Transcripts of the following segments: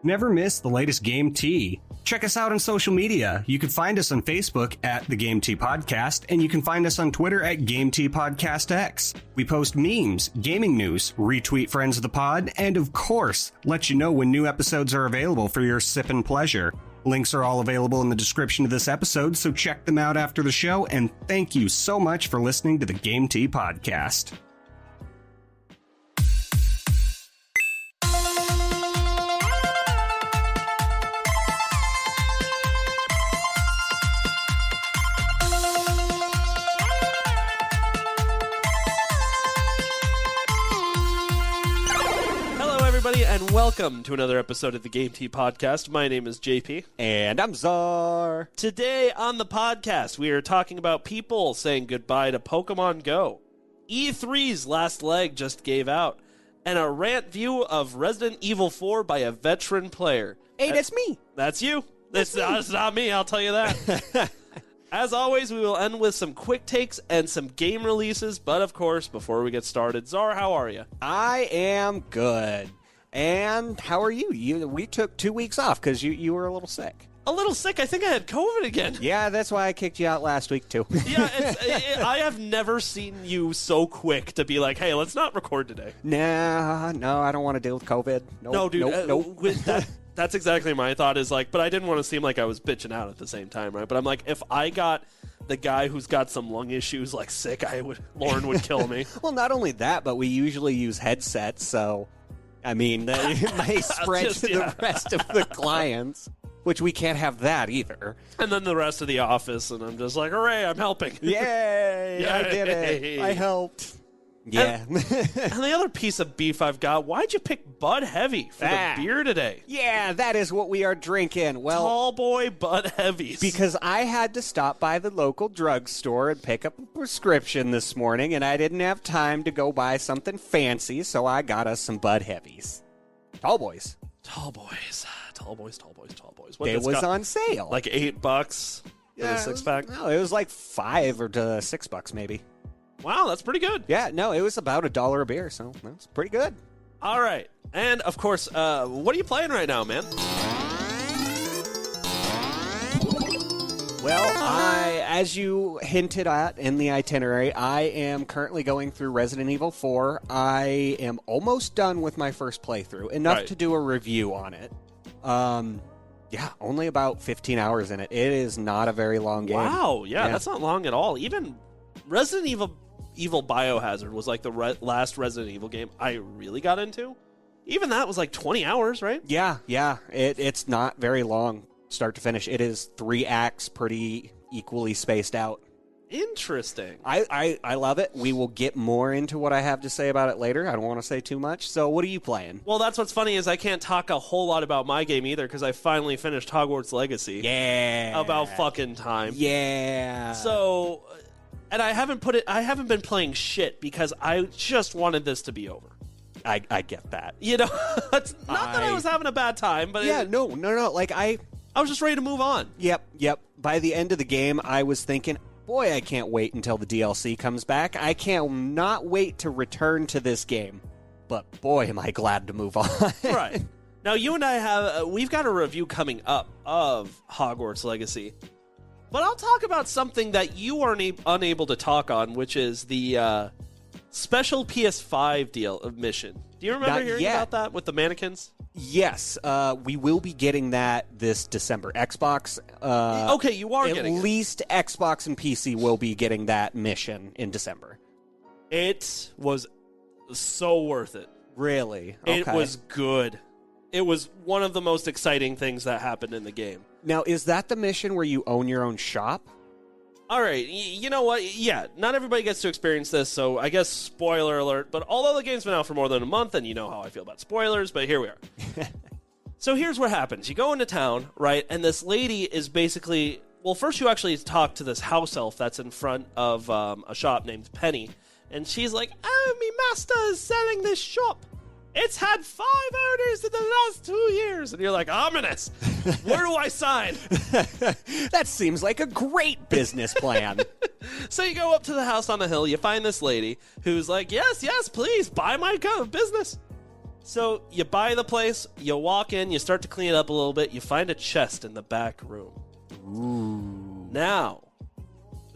Never miss the latest Game Tea. Check us out on social media. You can find us on Facebook at The Game Tea Podcast, and you can find us on Twitter at Game Tea Podcast X. We post memes, gaming news, retweet friends of the pod, and of course, let you know when new episodes are available for your sippin' pleasure. Links are all available in the description of this episode, so check them out after the show, and thank you so much for listening to the Game Tea Podcast. And welcome to another episode of the Game Tea Podcast. My name is JP. And I'm Czar. Today on the podcast, we are talking about people saying goodbye to Pokémon Go. E3's last leg just gave out. And a rant view of Resident Evil 4 by a veteran player. Hey, that's me. That's you. That's not me, I'll tell you that. As always, we will end with some quick takes and some game releases. But of course, before we get started, Czar, how are you? I am good. And how are you? We took 2 weeks off because you were a little sick. A little sick? I think I had COVID again. Yeah, that's why I kicked you out last week, too. Yeah, I have never seen you so quick to be like, hey, let's not record today. No, I don't want to deal with COVID. No, dude. Nope. That's exactly my thought is like, but I didn't want to seem like I was bitching out at the same time, right? But I'm like, if I got the guy who's got some lung issues like sick, Lauren would kill me. Well, not only that, but we usually use headsets, so... I mean, it may spread to the rest of the clients, which we can't have that either. And then the rest of the office, and I'm just like, hooray, I'm helping. Yay, I did it. I helped. Yeah. And the other piece of beef I've got, why'd you pick Bud Heavy for the beer today? Yeah, that is what we are drinking. Well, Tall boy Bud Heavies. Because I had to stop by the local drugstore and pick up a prescription this morning, and I didn't have time to go buy something fancy, so I got us some Bud Heavies. Tall boys. Tall boys. What, it was on sale. Like $8 for the six-pack? No, it was like $5 or to $6 maybe. Wow, that's pretty good. Yeah, no, it was about $1 a beer, so that's pretty good. All right. And, of course, what are you playing right now, man? Well, as you hinted at in the itinerary, I am currently going through Resident Evil 4. I am almost done with my first playthrough, enough to do a review on it. Yeah, only about 15 hours in it. It is not a very long game. Wow, yeah, that's not long at all. Even Resident Evil Biohazard was like the last Resident Evil game I really got into. Even that was like 20 hours, right? Yeah. It's not very long, start to finish. It is 3 acts, pretty equally spaced out. Interesting. I love it. We will get more into what I have to say about it later. I don't want to say too much. So what are you playing? Well, that's what's funny is I can't talk a whole lot about my game either because I finally finished Hogwarts Legacy. Yeah. About fucking time. Yeah. So... And I haven't been playing shit because I just wanted this to be over. I get that. You know, it's not that I was having a bad time, but no. Like I was just ready to move on. Yep. By the end of the game, I was thinking, boy, I can't wait until the DLC comes back. I can't not wait to return to this game. But boy, am I glad to move on. Right. Now, you and I we've got a review coming up of Hogwarts Legacy. But I'll talk about something that you are unable to talk on, which is the special PS5 mission. Do you remember hearing about that with the mannequins? Yes, we will be getting that this December. Xbox. Okay, you are getting it. At least Xbox and PC will be getting that mission in December. It was so worth it. Really? Okay. It was good. It was one of the most exciting things that happened in the game. Now, is that the mission where you own your own shop? All right, you know what? Yeah, not everybody gets to experience this, so I guess spoiler alert. But although the game's been out for more than a month, and you know how I feel about spoilers, but here we are. So here's what happens. You go into town, right, and this lady is basically... Well, first you actually talk to this house elf that's in front of a shop named Penny, and she's like, "Oh, me master is selling this shop. It's had 5 owners in the last 2 years." And you're like, ominous. Where do I sign? That seems like a great business plan. So you go up to the house on the hill. You find this lady who's like, yes, please, buy my business. So you buy the place, you walk in, you start to clean it up a little bit, you find a chest in the back room. Ooh. Now,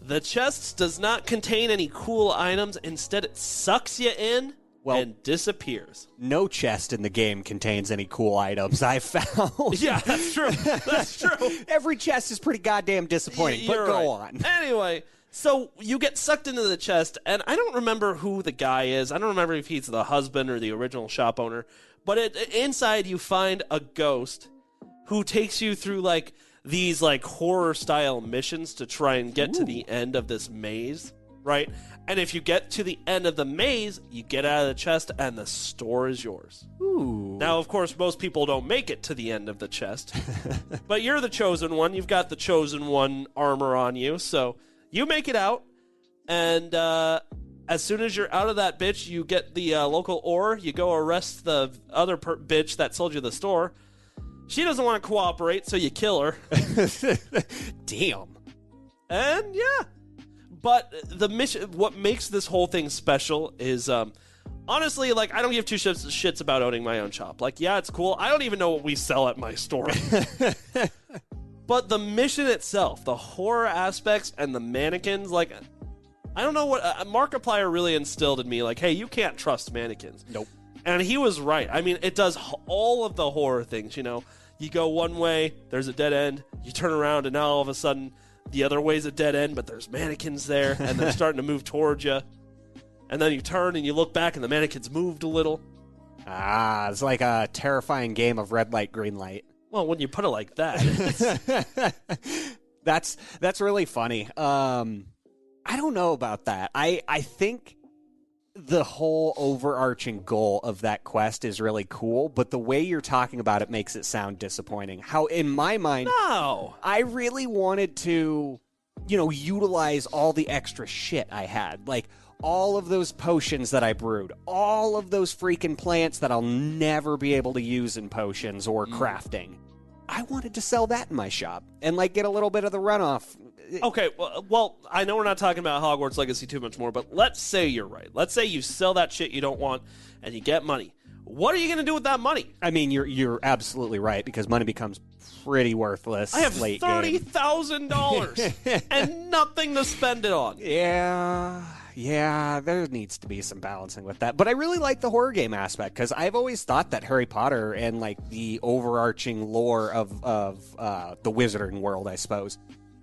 the chest does not contain any cool items. Instead, it sucks you in and disappears. No chest in the game contains any cool items, I've found. Yeah, that's true. That's true. Every chest is pretty goddamn disappointing, but go on. Anyway, so you get sucked into the chest, and I don't remember who the guy is. I don't remember if he's the husband or the original shop owner. But inside, you find a ghost who takes you through, like, these, like, horror-style missions to try and get to the end of this maze, right? And if you get to the end of the maze, you get out of the chest, and the store is yours. Ooh. Now, of course, most people don't make it to the end of the chest. But you're the chosen one. You've got the chosen one armor on you, so you make it out, and as soon as you're out of that bitch, you get the local ore. You go arrest the other bitch that sold you the store. She doesn't want to cooperate, so you kill her. Damn. And yeah. But the mission, what makes this whole thing special is, honestly, like, I don't give two shits about owning my own shop. Like, yeah, it's cool. I don't even know what we sell at my store. But the mission itself, the horror aspects and the mannequins, like, I don't know what Markiplier really instilled in me, like, hey, you can't trust mannequins. Nope. And he was right. I mean, it does all of the horror things, you know. You go one way, there's a dead end. You turn around, and now all of a sudden, the other way's a dead end, but there's mannequins there, and they're starting to move towards you. And then you turn, and you look back, and the mannequins moved a little. Ah, it's like a terrifying game of red light, green light. Well, when you put it like that. That's really funny. I don't know about that. I think the whole overarching goal of that quest is really cool, but the way you're talking about it makes it sound disappointing. How, in my mind, No. I really wanted to, utilize all the extra shit I had. Like, all of those potions that I brewed, all of those freaking plants that I'll never be able to use in potions or crafting. I wanted to sell that in my shop and, like, get a little bit of the runoff. Okay, well, I know we're not talking about Hogwarts Legacy too much more, but let's say you're right. Let's say you sell that shit you don't want and you get money. What are you going to do with that money? I mean, you're absolutely right, because money becomes pretty worthless. I have late game. $30,000 and nothing to spend it on. Yeah, there needs to be some balancing with that. But I really like the horror game aspect, because I've always thought that Harry Potter and, like, the overarching lore of the wizarding world, I suppose,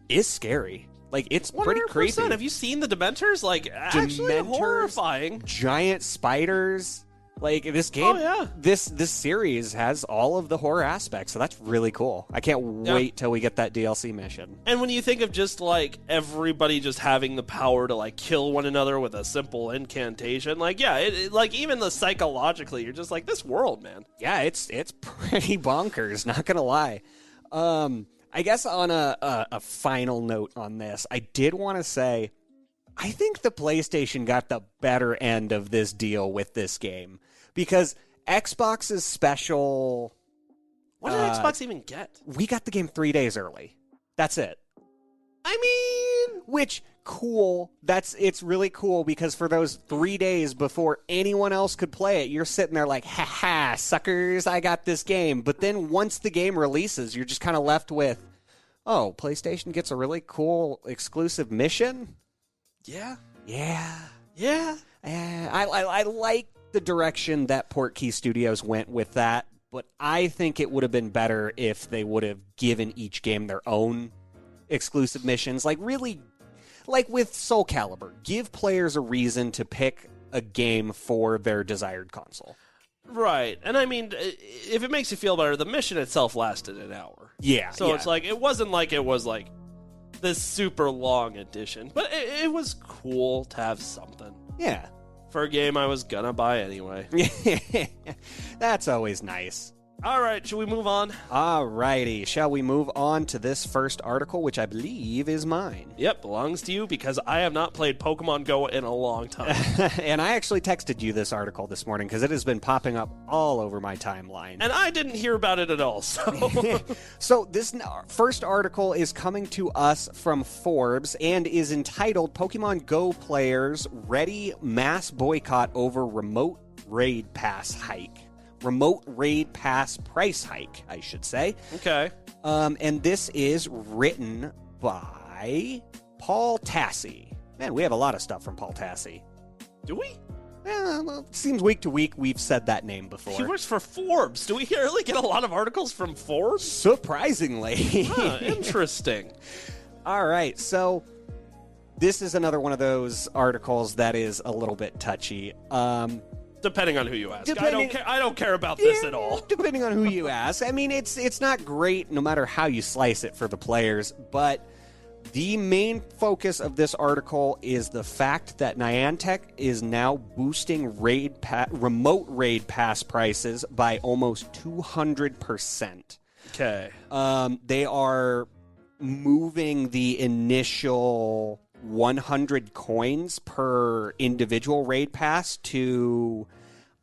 is scary. Like, it's 100%. pretty creepy. Have you seen the Dementors? Like, actually Dementors, horrifying. Giant spiders. Like, this game, this series has all of the horror aspects, so that's really cool. I can't wait till we get that DLC mission. And when you think of just, like, everybody just having the power to, like, kill one another with a simple incantation, like, yeah, like, even psychologically, you're just like, this world, man. Yeah, it's pretty bonkers, not gonna lie. I guess on a final note on this, I did want to say, I think the PlayStation got the better end of this deal with this game. Because Xbox's special... What did Xbox even get? We got the game 3 days early. That's it. I mean... Which, cool. It's really cool, because for those 3 days before anyone else could play it, you're sitting there like, ha-ha, suckers, I got this game. But then once the game releases, you're just kind of left with, oh, PlayStation gets a really cool exclusive mission? Yeah. I like the direction that Portkey Studios went with that, but I think it would have been better if they would have given each game their own exclusive missions. Like, really, like with Soul Calibur, give players a reason to pick a game for their desired console. Right. And I mean, if it makes you feel better, the mission itself lasted an hour. Yeah. So it's like, it wasn't like it was like this super long edition, but it was cool to have something. Yeah. For a game I was gonna buy anyway. That's always nice. All right, should we move on? All righty. Shall we move on to this first article, which I believe is mine? Yep, belongs to you, because I have not played Pokemon Go in a long time. And I actually texted you this article this morning, because it has been popping up all over my timeline. And I didn't hear about it at all, so... So this first article is coming to us from Forbes and is entitled Pokemon Go Players Ready Mass Boycott Over Remote Raid Pass Hike. remote raid pass price hike, I should say. Okay. And this is written by Paul Tassi. Man, we have a lot of stuff from Paul Tassi. Do we? Well, it seems week to week we've said that name before. He works for Forbes. Do we really get a lot of articles from Forbes? Surprisingly. Interesting. All right, so this is another one of those articles that is a little bit touchy. Depending on who you ask. I don't care about this at all. Depending on who you ask. I mean, it's not great no matter how you slice it for the players, but the main focus of this article is the fact that Niantic is now boosting remote raid pass prices by almost 200%. Okay. They are moving the initial 100 coins per individual raid pass to,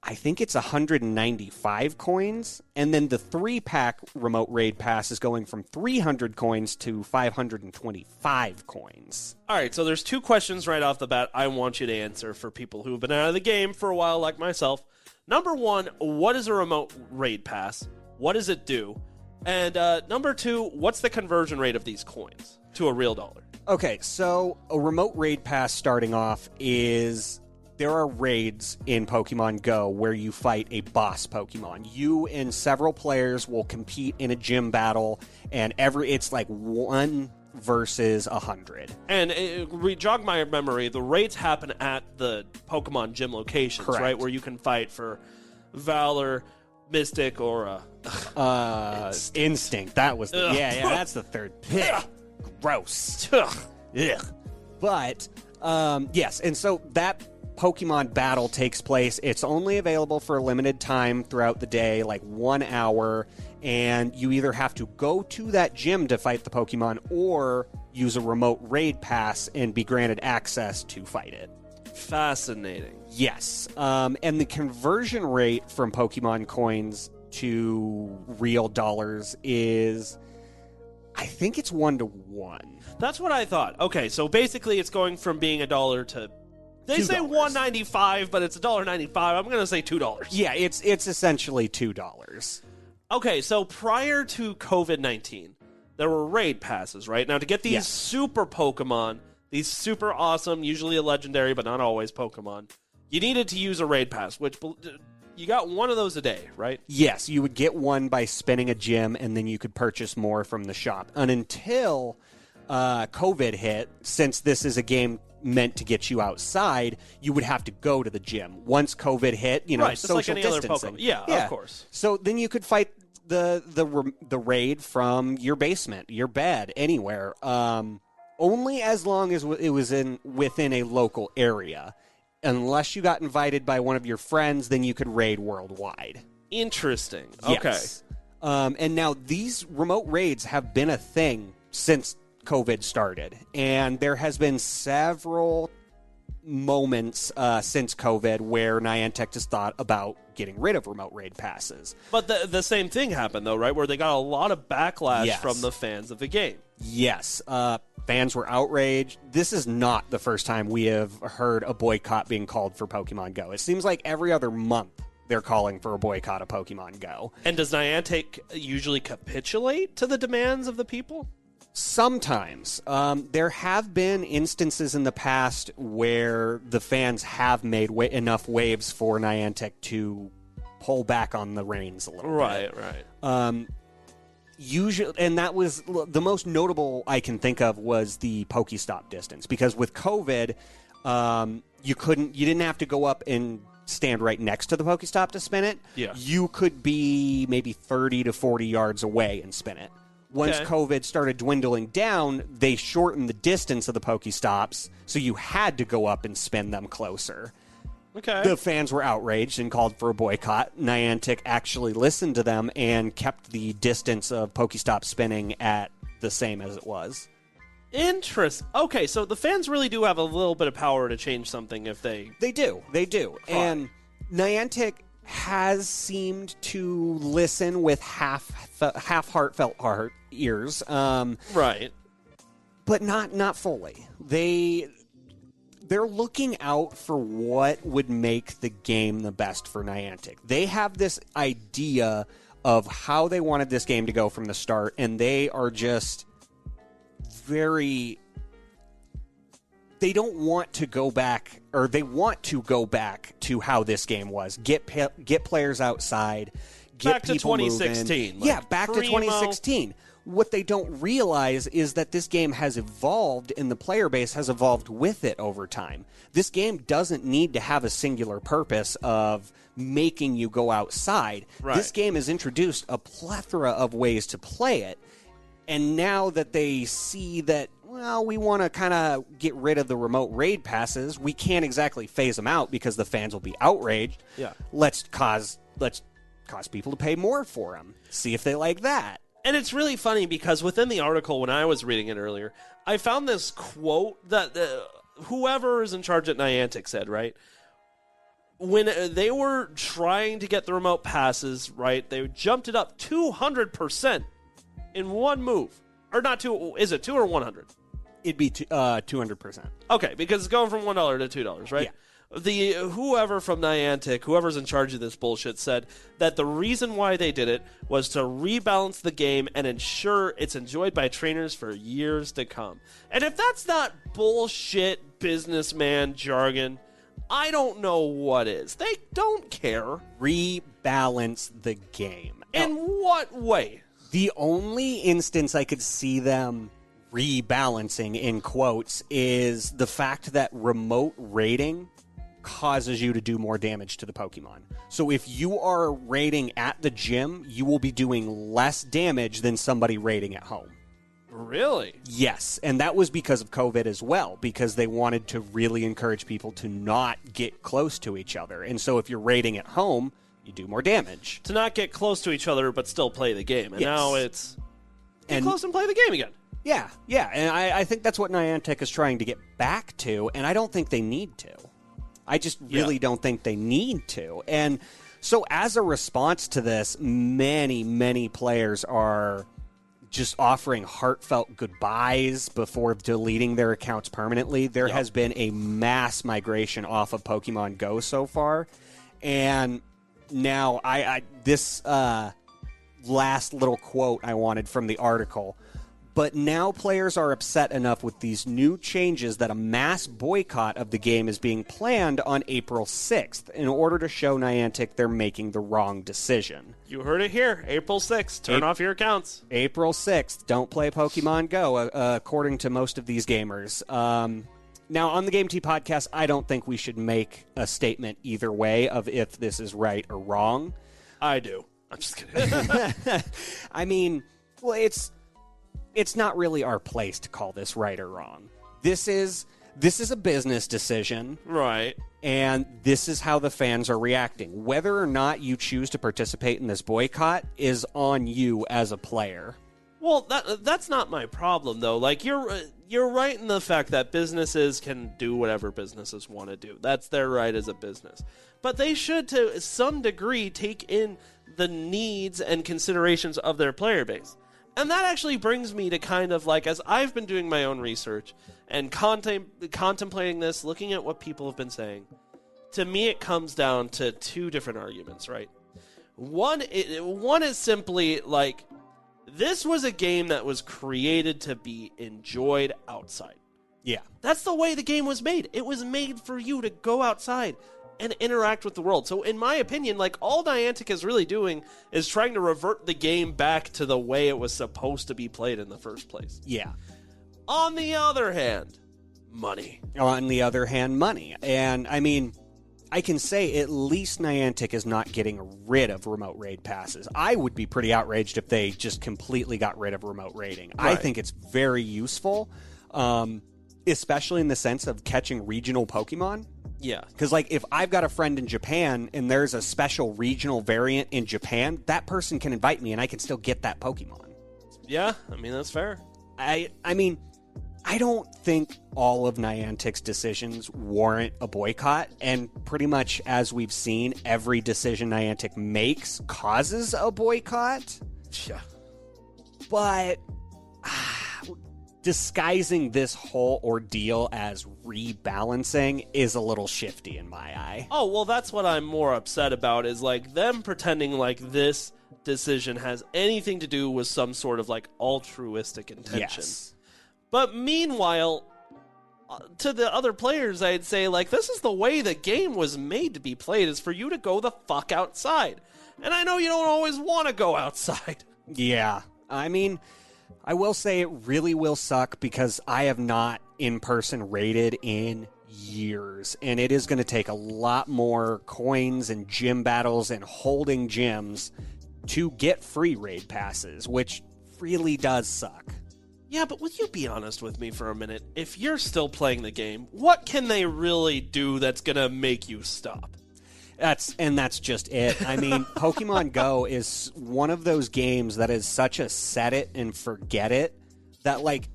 I think it's 195 coins, and then the 3-pack remote raid pass is going from 300 coins to 525 coins. All right, so there's 2 questions right off the bat I want you to answer for people who have been out of the game for a while like myself. Number 1, what is a remote raid pass? What does it do? And number 2, what's the conversion rate of these coins to a real dollar? Okay, so a remote raid pass starting off is... There are raids in Pokemon Go where you fight a boss Pokemon. You and several players will compete in a gym battle, and it's like 1 versus 100. And jog my memory, the raids happen at the Pokemon gym locations, correct, right? Where you can fight for Valor, Mystic, or Instinct. That was the... Yeah, that's the third. Gross. Ugh. But, yes, and so that Pokemon battle takes place. It's only available for a limited time throughout the day, like 1 hour, and you either have to go to that gym to fight the Pokemon or use a remote raid pass and be granted access to fight it. Fascinating. Yes. And the conversion rate from Pokemon coins to real dollars is, I think it's 1-to-1. That's what I thought. Okay, so basically it's going from being $1 to... They say $1.95, but it's $1.95. I'm going to say $2. Yeah, it's essentially $2. Okay, so prior to COVID-19, there were raid passes, right? Now, to get these super Pokemon, these super awesome, usually a legendary, but not always Pokemon, you needed to use a raid pass, which you got one of those a day, right? Yes, you would get one by spinning a gym, and then you could purchase more from the shop. And until COVID hit, since this is a game meant to get you outside, you would have to go to the gym. Once COVID hit, right, social like any distancing. Other Pokemon. Yeah, of course. So then you could fight the raid from your basement, your bed, anywhere. Only as long as it was within a local area. Unless you got invited by one of your friends, then you could raid worldwide. Interesting. Yes. Okay. And now these remote raids have been a thing since COVID started, and there has been several moments since COVID where Niantic has thought about getting rid of remote raid passes. But the same thing happened, though, right? Where they got a lot of backlash from the fans of the game. Yes. Fans were outraged. This is not the first time we have heard a boycott being called for Pokemon Go. It seems like every other month they're calling for a boycott of Pokemon Go. And does Niantic usually capitulate to the demands of the people? Sometimes. There have been instances in the past where the fans have made enough waves for Niantic to pull back on the reins a little bit. Right. Usually, and that was the most notable I can think of was the Pokestop distance, because with COVID, you didn't have to go up and stand right next to the Pokestop to spin it. Yeah. You could be maybe 30 to 40 yards away and spin it. Once COVID started dwindling down, they shortened the distance of the Pokestops, so you had to go up and spin them closer. Okay. The fans were outraged and called for a boycott. Niantic actually listened to them and kept the distance of Pokestop spinning at the same as it was. Interesting. Okay, so the fans really do have a little bit of power to change something if they... They do. And Niantic has seemed to listen with half heartfelt ears. Right. But not fully. they're looking out for what would make the game the best for Niantic. They have this idea of how they wanted this game to go from the start, and they are just very... They don't want to go back, or they want to go back to how this game was. Get players outside, get back people to 2016. moving. Yeah, back to 2016. What they don't realize is that this game has evolved, and the player base has evolved with it over time. This game doesn't need to have a singular purpose of making you go outside. Right. This game has introduced a plethora of ways to play it, and now that they see that, well, we want to kind of get rid of the remote raid passes, we can't exactly phase them out because the fans will be outraged. Yeah. Let's cause people to pay more for them. See if they like that. And it's really funny because within the article, when I was reading it earlier, I found this quote that whoever is in charge at Niantic said, right? When they were trying to get the remote passes, right, they jumped it up 200% in one move. Or not two, is it 2 or 100? It'd be 200%. Okay, because it's going from $1 to $2, right? Yeah. Whoever from Niantic, whoever's in charge of this bullshit, said that the reason why they did it was to rebalance the game and ensure it's enjoyed by trainers for years to come. And if that's not bullshit businessman jargon, I don't know what is. They don't care. Rebalance the game. In what way? The only instance I could see them rebalancing, in quotes, is the fact that remote raiding causes you to do more damage to the Pokemon. So if you are raiding at the gym, you will be doing less damage than somebody raiding at home. Really? Yes, and that was because of COVID as well, because they wanted to really encourage people to not get close to each other. And so if you're raiding at home, you do more damage. To not get close to each other, but still play the game. And Yes. now it's get close and play the game again. Yeah, and I think that's what Niantic is trying to get back to, and I don't think they need to. I just really don't think they need to. And so as a response to this, many, many players are just offering heartfelt goodbyes before deleting their accounts permanently. There has been a mass migration off of Pokemon Go so far. And now this last little quote I wanted from the article. But now players are upset enough with these new changes that a mass boycott of the game is being planned on April 6th in order to show Niantic they're making the wrong decision. You heard it here. April 6th. Turn off your accounts. April 6th. Don't play Pokemon Go, according to most of these gamers. Now, on the Game Tea podcast, I don't think we should make a statement either way of if this is right or wrong. I do. I'm just kidding. I mean, well, it's not really our place to call this right or wrong. This is a business decision. Right. And this is how the fans are reacting. Whether or not you choose to participate in this boycott is on you as a player. Well, that's not my problem, though. Like, you're right in the fact that businesses can do whatever businesses want to do. That's their right as a business. But they should, to some degree, take in the needs and considerations of their player base. And that actually brings me to kind of like, as I've been doing my own research and contemplating this, looking at what people have been saying, to me it comes down to two different arguments, right? One is simply like, this was a game that was created to be enjoyed outside. Yeah. That's the way the game was made. It was made for you to go outside and interact with the world. So in my opinion, like, all Niantic is really doing is trying to revert the game back to the way it was supposed to be played in the first place. Yeah. On the other hand, money. On the other hand, money. And, I mean, I can say at least Niantic is not getting rid of remote raid passes. I would be pretty outraged if they just completely got rid of remote raiding. Right. I think it's very useful, especially in the sense of catching regional Pokemon. Yeah. Because, like, if I've got a friend in Japan and there's a special regional variant in Japan, that person can invite me and I can still get that Pokemon. Yeah, I mean, that's fair. I mean, I don't think all of Niantic's decisions warrant a boycott, and pretty much, as we've seen, every decision Niantic makes causes a boycott. Yeah. But disguising this whole ordeal as rebalancing is a little shifty in my eye. Oh, well, that's what I'm more upset about, is like them pretending like this decision has anything to do with some sort of like altruistic intention. Yes. But meanwhile, to the other players, I'd say, like, this is the way the game was made to be played, is for you to go the fuck outside. And I know you don't always want to go outside. Yeah. I mean, I will say it really will suck because I have not in-person raided in years. And it is going to take a lot more coins and gym battles and holding gyms to get free raid passes, which really does suck. Yeah, but would you be honest with me for a minute? If you're still playing the game, what can they really do that's going to make you stop? That's just it. I mean, Pokemon Go is one of those games that is such a set it and forget it that, like,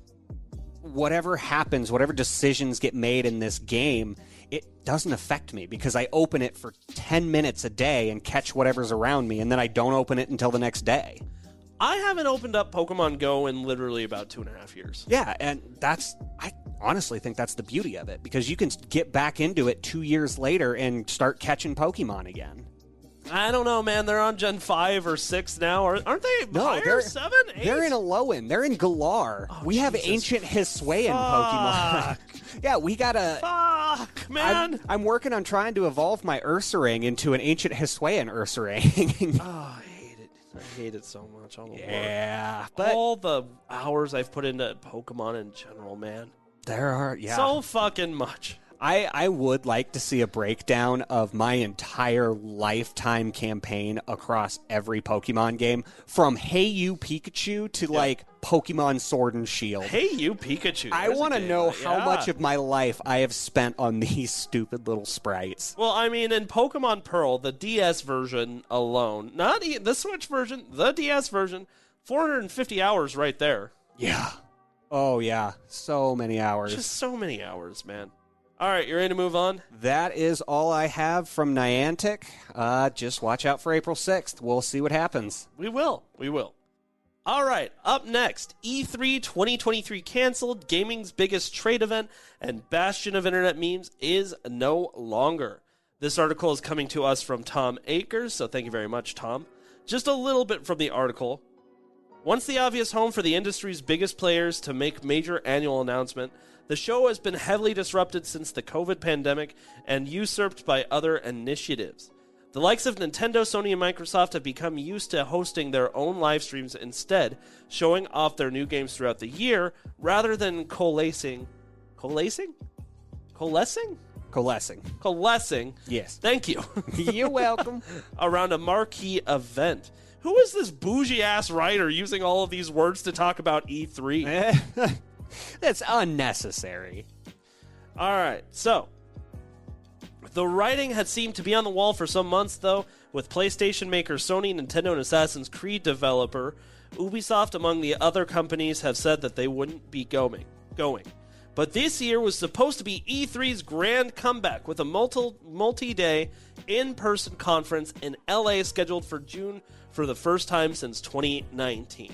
whatever happens, whatever decisions get made in this game, it doesn't affect me because I open it for 10 minutes a day and catch whatever's around me, and then I don't open it until the next day. I haven't opened up Pokemon Go in literally about 2.5 years. Yeah, and I honestly think that's the beauty of it, because you can get back into it 2 years later and start catching Pokemon again. I don't know, man. They're on Gen 5 or 6 now. Aren't they higher? They're 7, 8? They're in Alolan. They're in Galar. We have ancient Hisuian Pokemon. Yeah, we got a... Fuck, man. I'm working on trying to evolve my Ursaring into an ancient Hisuian Ursaring. Oh, I hate it so much. Yeah, but all the hours I've put into Pokemon in general, man. There are, yeah. So fucking much. I would like to see a breakdown of my entire lifetime campaign across every Pokemon game, from Hey You Pikachu to like Pokemon Sword and Shield. Hey You Pikachu. I want to know how much of my life I have spent on these stupid little sprites. Well, I mean, in Pokemon Pearl, the DS version alone, not the Switch version, the DS version, 450 hours right there. Yeah. Oh, yeah. So many hours. Just so many hours, man. All right, you ready to move on? That is all I have from Niantic. Just watch out for April 6th. We'll see what happens. We will. All right, up next, E3 2023 canceled, gaming's biggest trade event and bastion of internet memes is no longer. This article is coming to us from Tom Akers, so thank you very much, Tom. Just a little bit from the article. Once the obvious home for the industry's biggest players to make major annual announcement, the show has been heavily disrupted since the COVID pandemic and usurped by other initiatives. The likes of Nintendo, Sony, and Microsoft have become used to hosting their own live streams instead, showing off their new games throughout the year, rather than coalescing? Yes. Thank you. You're welcome. Around a marquee event. Who is this bougie-ass writer using all of these words to talk about E3? That's unnecessary. All right, so the writing had seemed to be on the wall for some months, though, with PlayStation maker Sony, Nintendo, and Assassin's Creed developer Ubisoft, among the other companies, have said that they wouldn't be going. But this year was supposed to be E3's grand comeback, with a multi-day in-person conference in LA scheduled for June for the first time since 2019.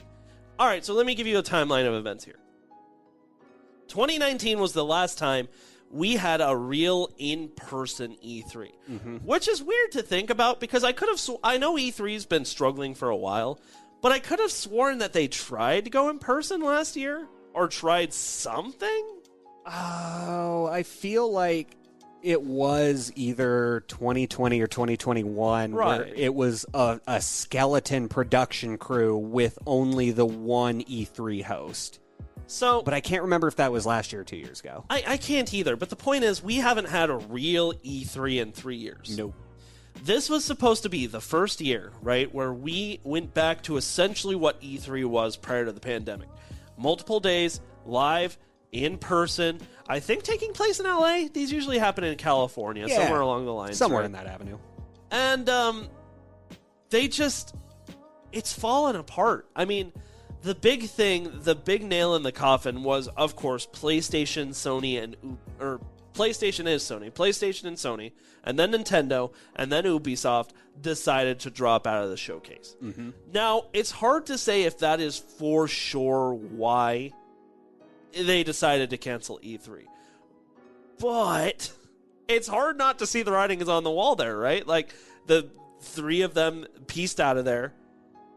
All right, so let me give you a timeline of events here. 2019 was the last time we had a real in-person E3, which is weird to think about because I know E3's been struggling for a while, but I could have sworn that they tried to go in person last year or tried something. Oh, I feel like it was either 2020 or 2021 where it was a skeleton production crew with only the one E3 host. But I can't remember if that was last year or 2 years ago. I can't either, but the point is we haven't had a real E3 in 3 years. Nope. This was supposed to be the first year, right, where we went back to essentially what E3 was prior to the pandemic. Multiple days, live, in person, I think taking place in LA. These usually happen in California, somewhere along the line. Somewhere in that avenue. And it's fallen apart. I mean, the big nail in the coffin was, of course, PlayStation, Sony, PlayStation and Sony, and then Nintendo, and then Ubisoft decided to drop out of the showcase. Now, it's hard to say if that is for sure why they decided to cancel E3. But it's hard not to see the writing is on the wall there, right? Like, the 3 of them pieced out of there,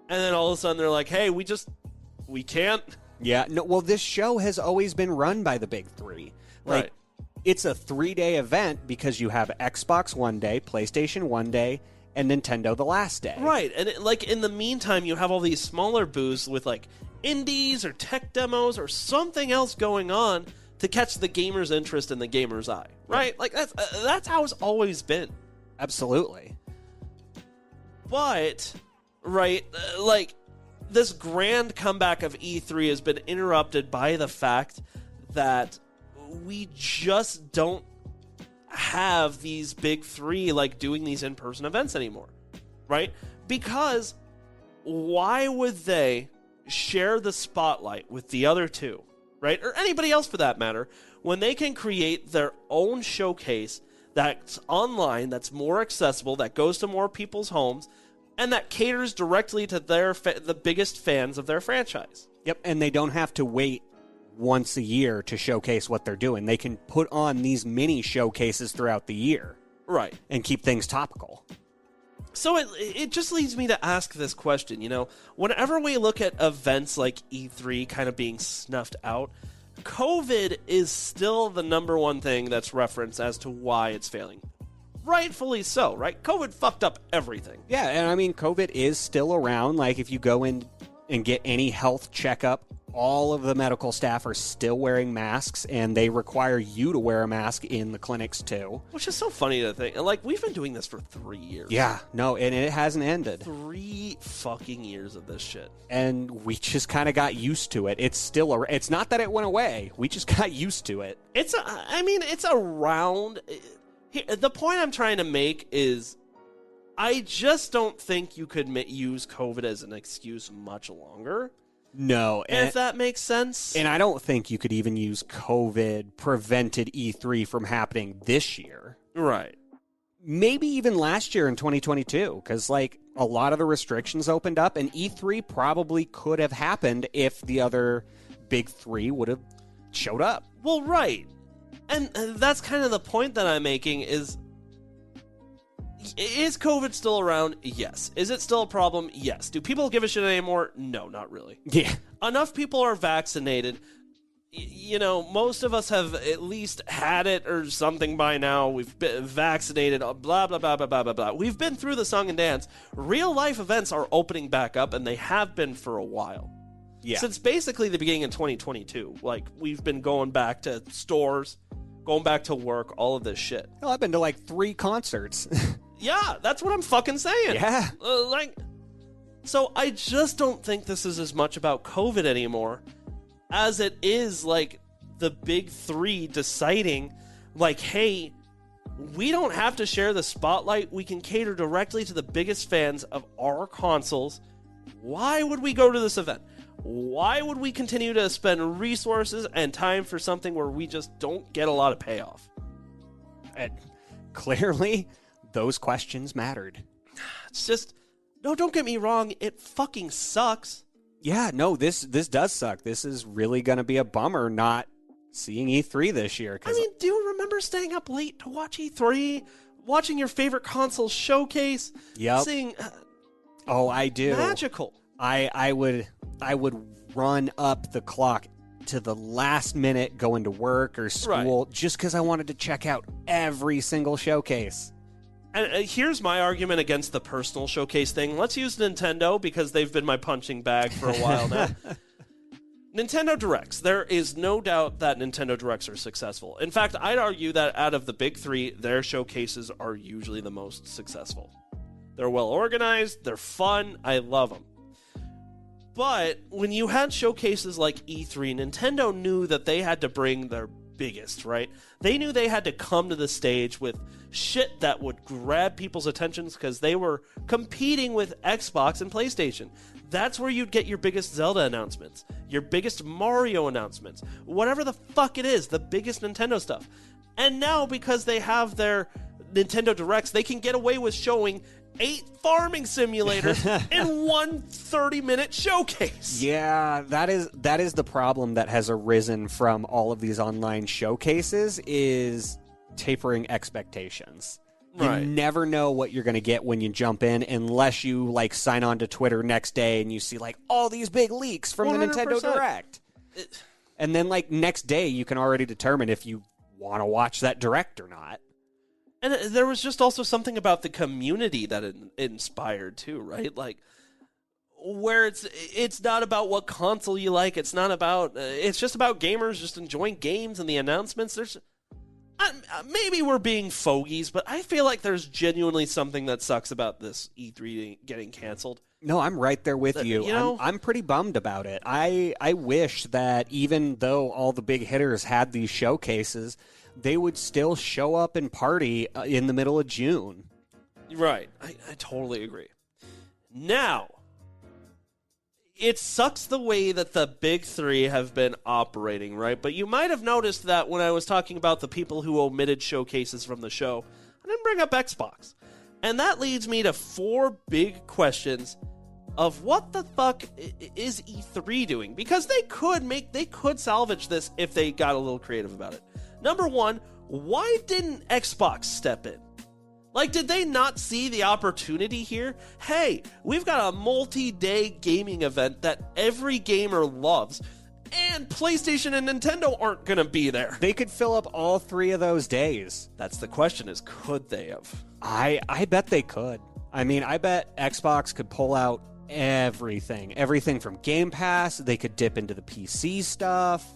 and then all of a sudden they're like, hey, we can't. Yeah, no, well, this show has always been run by the big 3. Like, Right. It's a 3-day event because you have Xbox one day, PlayStation one day, and Nintendo the last day. Right, and in the meantime, you have all these smaller booths with, like, indies or tech demos or something else going on to catch the gamer's interest and the gamer's eye, right? Like, that's how it's always been. Absolutely. But, right, like, this grand comeback of E3 has been interrupted by the fact that we just don't have these big 3, like, doing these in-person events anymore, right? Because why would they share the spotlight with the other 2, right? Or anybody else for that matter, when they can create their own showcase that's online, that's more accessible, that goes to more people's homes, and that caters directly to the biggest fans of their franchise. Yep, and they don't have to wait once a year to showcase what they're doing. They can put on these mini showcases throughout the year. Right. And keep things topical. So it just leads me to ask this question, whenever we look at events like E3 kind of being snuffed out, COVID is still the number one thing that's referenced as to why it's failing. Rightfully so, right? COVID fucked up everything. Yeah, and I mean, COVID is still around. Like, if you go in and get any health checkup, all of the medical staff are still wearing masks, and they require you to wear a mask in the clinics, too. Which is so funny to think. Like, we've been doing this for 3 years. Yeah, no, and it hasn't ended. 3 fucking years of this shit. And we just kind of got used to it. It's still, it's not that it went away. We just got used to it. It's around. The point I'm trying to make is, I just don't think you could use COVID as an excuse much longer. No. If that makes sense. And I don't think you could even use COVID prevented E3 from happening this year. Right. Maybe even last year in 2022, because, like, a lot of the restrictions opened up, and E3 probably could have happened if the other big 3 would have showed up. Well, right. And that's kind of the point that I'm making is COVID still around? Yes. Is it still a problem? Yes. Do people give a shit anymore? No, not really. Yeah. Enough people are vaccinated. Most of us have at least had it or something by now. We've been vaccinated, blah, blah, blah, blah, blah, blah, blah. We've been through the song and dance. Real life events are opening back up, and they have been for a while. Yeah. Since basically the beginning of 2022. Like, we've been going back to stores, going back to work, all of this shit. Well, I've been to like 3 concerts. Yeah, that's what I'm fucking saying. Yeah. So I just don't think this is as much about COVID anymore as it is, like, the big 3 deciding, like, hey, we don't have to share the spotlight. We can cater directly to the biggest fans of our consoles. Why would we go to this event? Why would we continue to spend resources and time for something where we just don't get a lot of payoff? And clearly, those questions mattered. It's just, no, don't get me wrong. It fucking sucks. Yeah, no, this does suck. This is really going to be a bummer not seeing E3 this year. I mean, do you remember staying up late to watch E3? Watching your favorite console showcase? Yep. Seeing... oh, I do. Magical. I would run up the clock to the last minute going to work or school just because I wanted to check out every single showcase. And here's my argument against the personal showcase thing. Let's use Nintendo because they've been my punching bag for a while now. Nintendo Directs. There is no doubt that Nintendo Directs are successful. In fact, I'd argue that out of the big 3, their showcases are usually the most successful. They're well organized. They're fun. I love them. But when you had showcases like E3, Nintendo knew that they had to bring their biggest, right? They knew they had to come to the stage with shit that would grab people's attentions because they were competing with Xbox and PlayStation. That's where you'd get your biggest Zelda announcements, your biggest Mario announcements, whatever the fuck it is, the biggest Nintendo stuff. And now, because they have their Nintendo Directs, they can get away with showing 8 farming simulators in one 30-minute showcase. Yeah, that is the problem that has arisen from all of these online showcases is tapering expectations. Right. You never know what you're going to get when you jump in unless you like sign on to Twitter next day and you see like all these big leaks from 100%. the Nintendo Direct. And then like next day you can already determine if you want to watch that Direct or not. And there was just also something about the community that it inspired too, right? Like where it's not about what console you like, it's not about it's just about gamers just enjoying games and the announcements. There's maybe we're being fogies, but I feel like there's genuinely something that sucks about this E3 getting canceled. No, I'm right there with you. You know? I'm pretty bummed about it. I wish that even though all the big hitters had these showcases, they would still show up and party in the middle of June. Right. I totally agree. Now, it sucks the way that the big three have been operating, right? But you might have noticed that when I was talking about the people who omitted showcases from the show, I didn't bring up Xbox. And that leads me to 4 big questions of what the fuck is E3 doing? Because they could salvage this if they got a little creative about it. Number 1, why didn't Xbox step in? Like, did they not see the opportunity here? Hey, we've got a multi-day gaming event that every gamer loves, and PlayStation and Nintendo aren't going to be there. They could fill up all 3 of those days. That's the question, is could they have? I bet they could. I mean, I bet Xbox could pull out everything. Everything from Game Pass. They could dip into the PC stuff.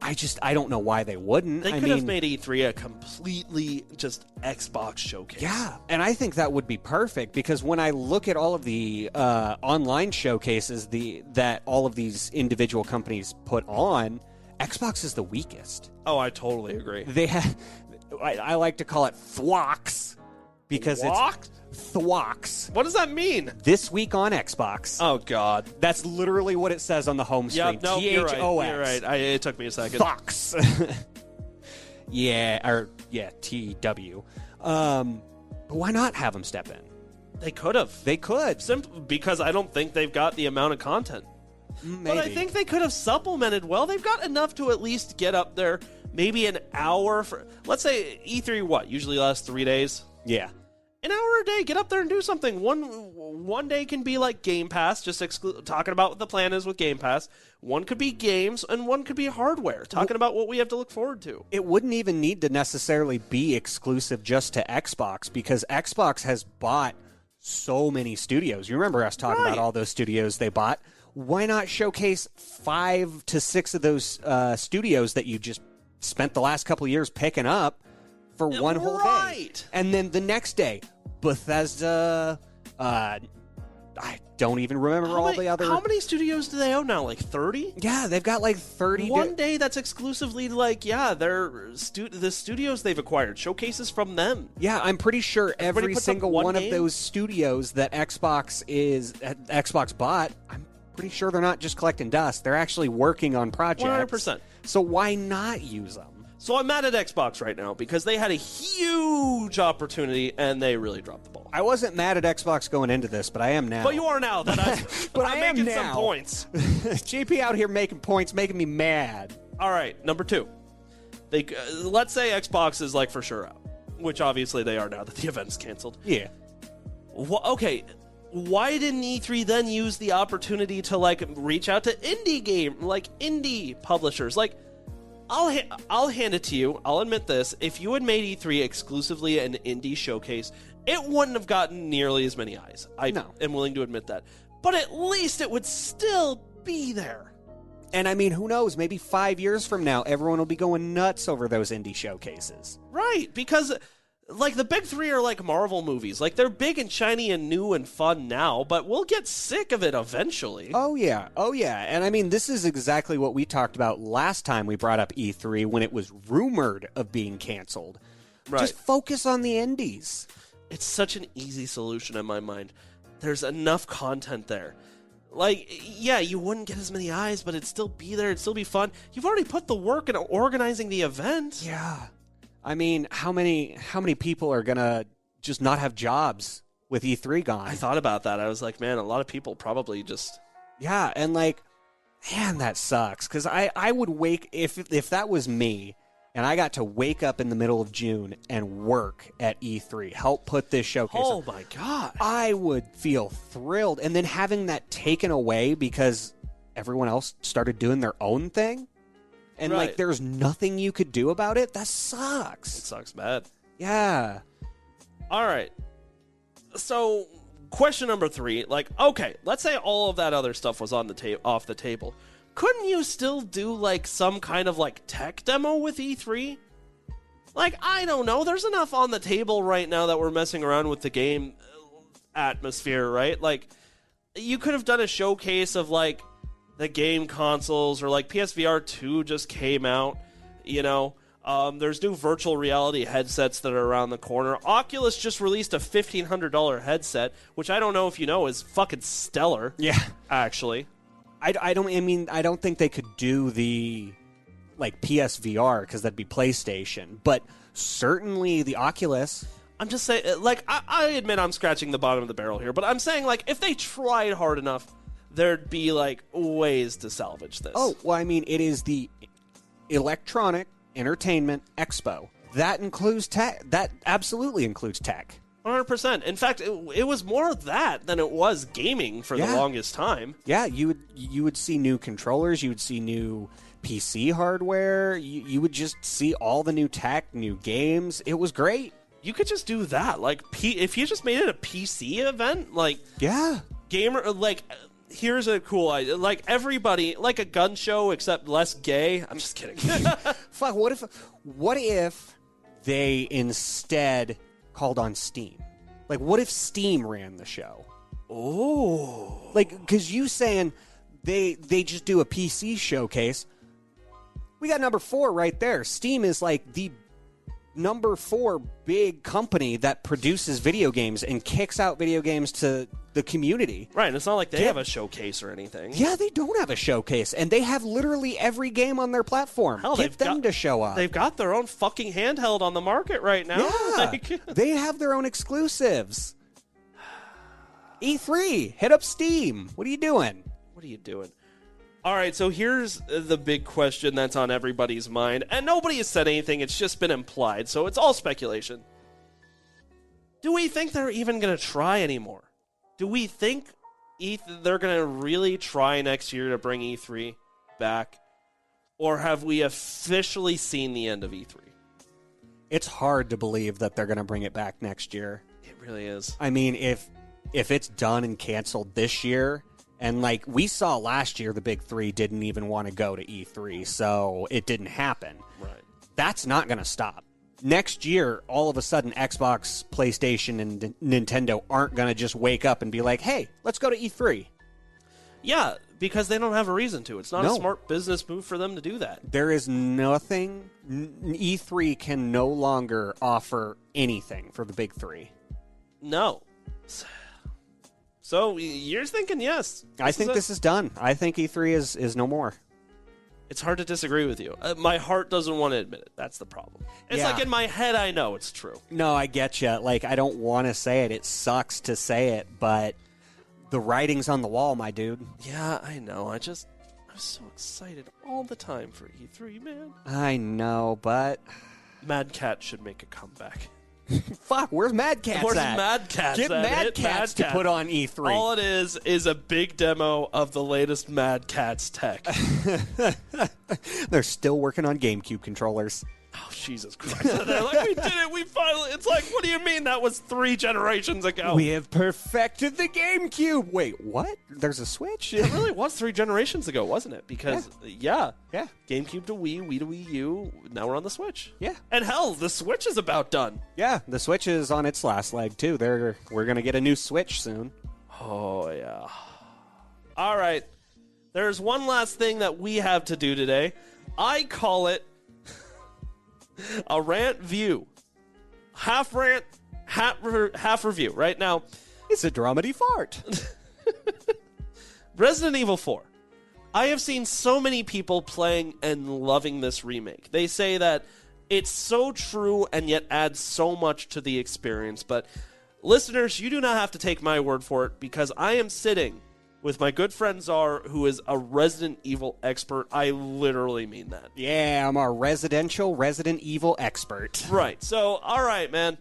I don't know why they wouldn't. They could have made E3 a completely just Xbox showcase. Yeah, and I think that would be perfect because when I look at all of the online showcases that all of these individual companies put on, Xbox is the weakest. Oh, I totally agree. They have, I like to call it thwocks because it's thwocks. What does that mean? This week on Xbox. Oh, God. That's literally what it says on the home screen. Yep, no, you're right. You're right. It took me a second. Fox. TW. But why not have them step in? They could have. They could. Simply because I don't think they've got the amount of content. Maybe. But I think they could have supplemented well. They've got enough to at least get up there maybe an hour for, let's say E3 what? Usually lasts 3 days? Yeah. An hour a day, get up there and do something. One day can be like Game Pass, just talking about what the plan is with Game Pass. One could be games, and one could be hardware, talking about what we have to look forward to. It wouldn't even need to necessarily be exclusive just to Xbox, because Xbox has bought so many studios. You remember us talking about all those studios they bought? Why not showcase 5 to 6 of those studios that you just spent the last couple of years picking up for one whole day? And then the next day, Bethesda, I don't even remember all the other... How many studios do they own now? Like 30? Yeah, they've got like 30... One day that's exclusively like, the studios they've acquired, showcases from them. Yeah, I'm pretty sure every single one of those studios that Xbox bought, I'm pretty sure they're not just collecting dust. They're actually working on projects. 100%. So why not use them? So I'm mad at Xbox right now because they had a huge opportunity and they really dropped the ball. I wasn't mad at Xbox going into this, but I am now. But you are now. That I'm making some points. JP out here making points, making me mad. All right, number 2. Let's say Xbox is like for sure out, which obviously they are now that the event's canceled. Yeah. Okay. Why didn't E3 then use the opportunity to like reach out to indie publishers? Like, I'll hand it to you. I'll admit this. If you had made E3 exclusively an indie showcase, it wouldn't have gotten nearly as many eyes. I am willing to admit that. But at least it would still be there. And I mean, who knows? Maybe 5 years from now, everyone will be going nuts over those indie showcases. Right, because... like, the big 3 are like Marvel movies. Like, they're big and shiny and new and fun now, but we'll get sick of it eventually. Oh, yeah. And I mean, this is exactly what we talked about last time we brought up E3 when it was rumored of being canceled. Right. Just focus on the indies. It's such an easy solution in my mind. There's enough content there. Like, yeah, you wouldn't get as many eyes, but it'd still be there. It'd still be fun. You've already put the work into organizing the event. Yeah. I mean, how many people are going to just not have jobs with E3 gone. I thought about that. I was like, man, a lot of people probably just... Yeah, and like, man, that sucks. Because I would wake, if that was me, and I got to wake up in the middle of June and work at E3, help put this showcase Oh on, my God. I would feel thrilled. And then having that taken away because everyone else started doing their own thing, and Right. like there's nothing you could do about it, that sucks. It sucks bad. Yeah. All right. So, question number 3. Like, okay, let's say all of that other stuff was on the off the table. Couldn't you still do, like, some kind of, like, tech demo with E3? Like, I don't know. There's enough on the table right now that we're messing around with the game atmosphere, right? Like, you could have done a showcase of, like, the game consoles, or, like, PSVR 2 just came out, you know? There's new virtual reality headsets that are around the corner. Oculus just released a $1,500 headset, which I don't know if you know is fucking stellar. Yeah. Actually. I don't think they could do the like PSVR because that'd be PlayStation, but certainly the Oculus. I'm just saying, like, I admit I'm scratching the bottom of the barrel here, but I'm saying, like, if they tried hard enough, there'd be, like, ways to salvage this. Oh, well, I mean, it is the Electronic Entertainment Expo. That includes tech. That absolutely includes tech. 100%. In fact, it was more of that than it was gaming for the longest time. Yeah, you would see new controllers. You would see new PC hardware. You would just see all the new tech, new games. It was great. You could just do that. Like, if you just made it a PC event, like, yeah, gamer, like, here's a cool idea. Like, everybody, like a gun show, except less gay. I'm just kidding. Fuck, what if they instead called on Steam? Like, what if Steam ran the show? Oh. Like, because you saying they just do a PC showcase. We got number 4 right there. Steam is like the number 4 big company that produces video games and kicks out video games to the community. Right, and it's not like they have a showcase or anything. Yeah, they don't have a showcase, and they have literally every game on their platform. Hell, Get them to show up. They've got their own fucking handheld on the market right now. Yeah, Like, they have their own exclusives. E3, hit up Steam. What are you doing? what are you doing? All right, so here's the big question that's on everybody's mind, and nobody has said anything. It's just been implied, so it's all speculation. Do we think they're even going to try anymore? Do we think they're going to really try next year to bring E3 back? Or have we officially seen the end of E3? It's hard to believe that they're going to bring it back next year. It really is. I mean, if it's done and canceled this year, and like we saw last year, the big 3 didn't even want to go to E3, so it didn't happen. Right. That's not going to stop. Next year, all of a sudden, Xbox, PlayStation, and Nintendo aren't going to just wake up and be like, hey, let's go to E3. Yeah, because they don't have a reason to. It's not No. a smart business move for them to do that. There is nothing. E3 can no longer offer anything for the big 3. No. So you're thinking yes. I think this is done. I think E3 is no more. It's hard to disagree with you. My heart doesn't want to admit it. That's the problem. It's Yeah. like in my head, I know it's true. No, I get you. Like, I don't want to say it. It sucks to say it, but the writing's on the wall, my dude. Yeah, I know. I'm so excited all the time for E3, man. I know, but Mad Cat should make a comeback. fuck, where's Mad Cats Where's at? Mad Cats Get at? Mad Hit Cats to Cat. put on E3. All it is a big demo of the latest Mad Cats tech. They're still working on GameCube controllers. Oh, Jesus Christ. They're like, we did it. We finally... It's like, what do you mean that was 3 generations ago? We have perfected the GameCube. Wait, what? There's a Switch? It really was 3 generations ago, wasn't it? Because, yeah. Yeah. GameCube to Wii, Wii to Wii U, now we're on the Switch. Yeah. And hell, the Switch is about done. Yeah, the Switch is on its last leg, too. We're going to get a new Switch soon. Oh, yeah. All right. There's one last thing that we have to do today. I call it a rant view. Half rant, half review. Right now, It's a dramedy fart. Resident Evil 4. I have seen so many people playing and loving this remake. They say that it's so true and yet adds so much to the experience, but Listeners, you do not have to take my word for it, because I am sitting with my good friend Czar, who is a Resident Evil expert. I literally mean that. Yeah, I'm a residential Resident Evil expert. Right. So, all right, man.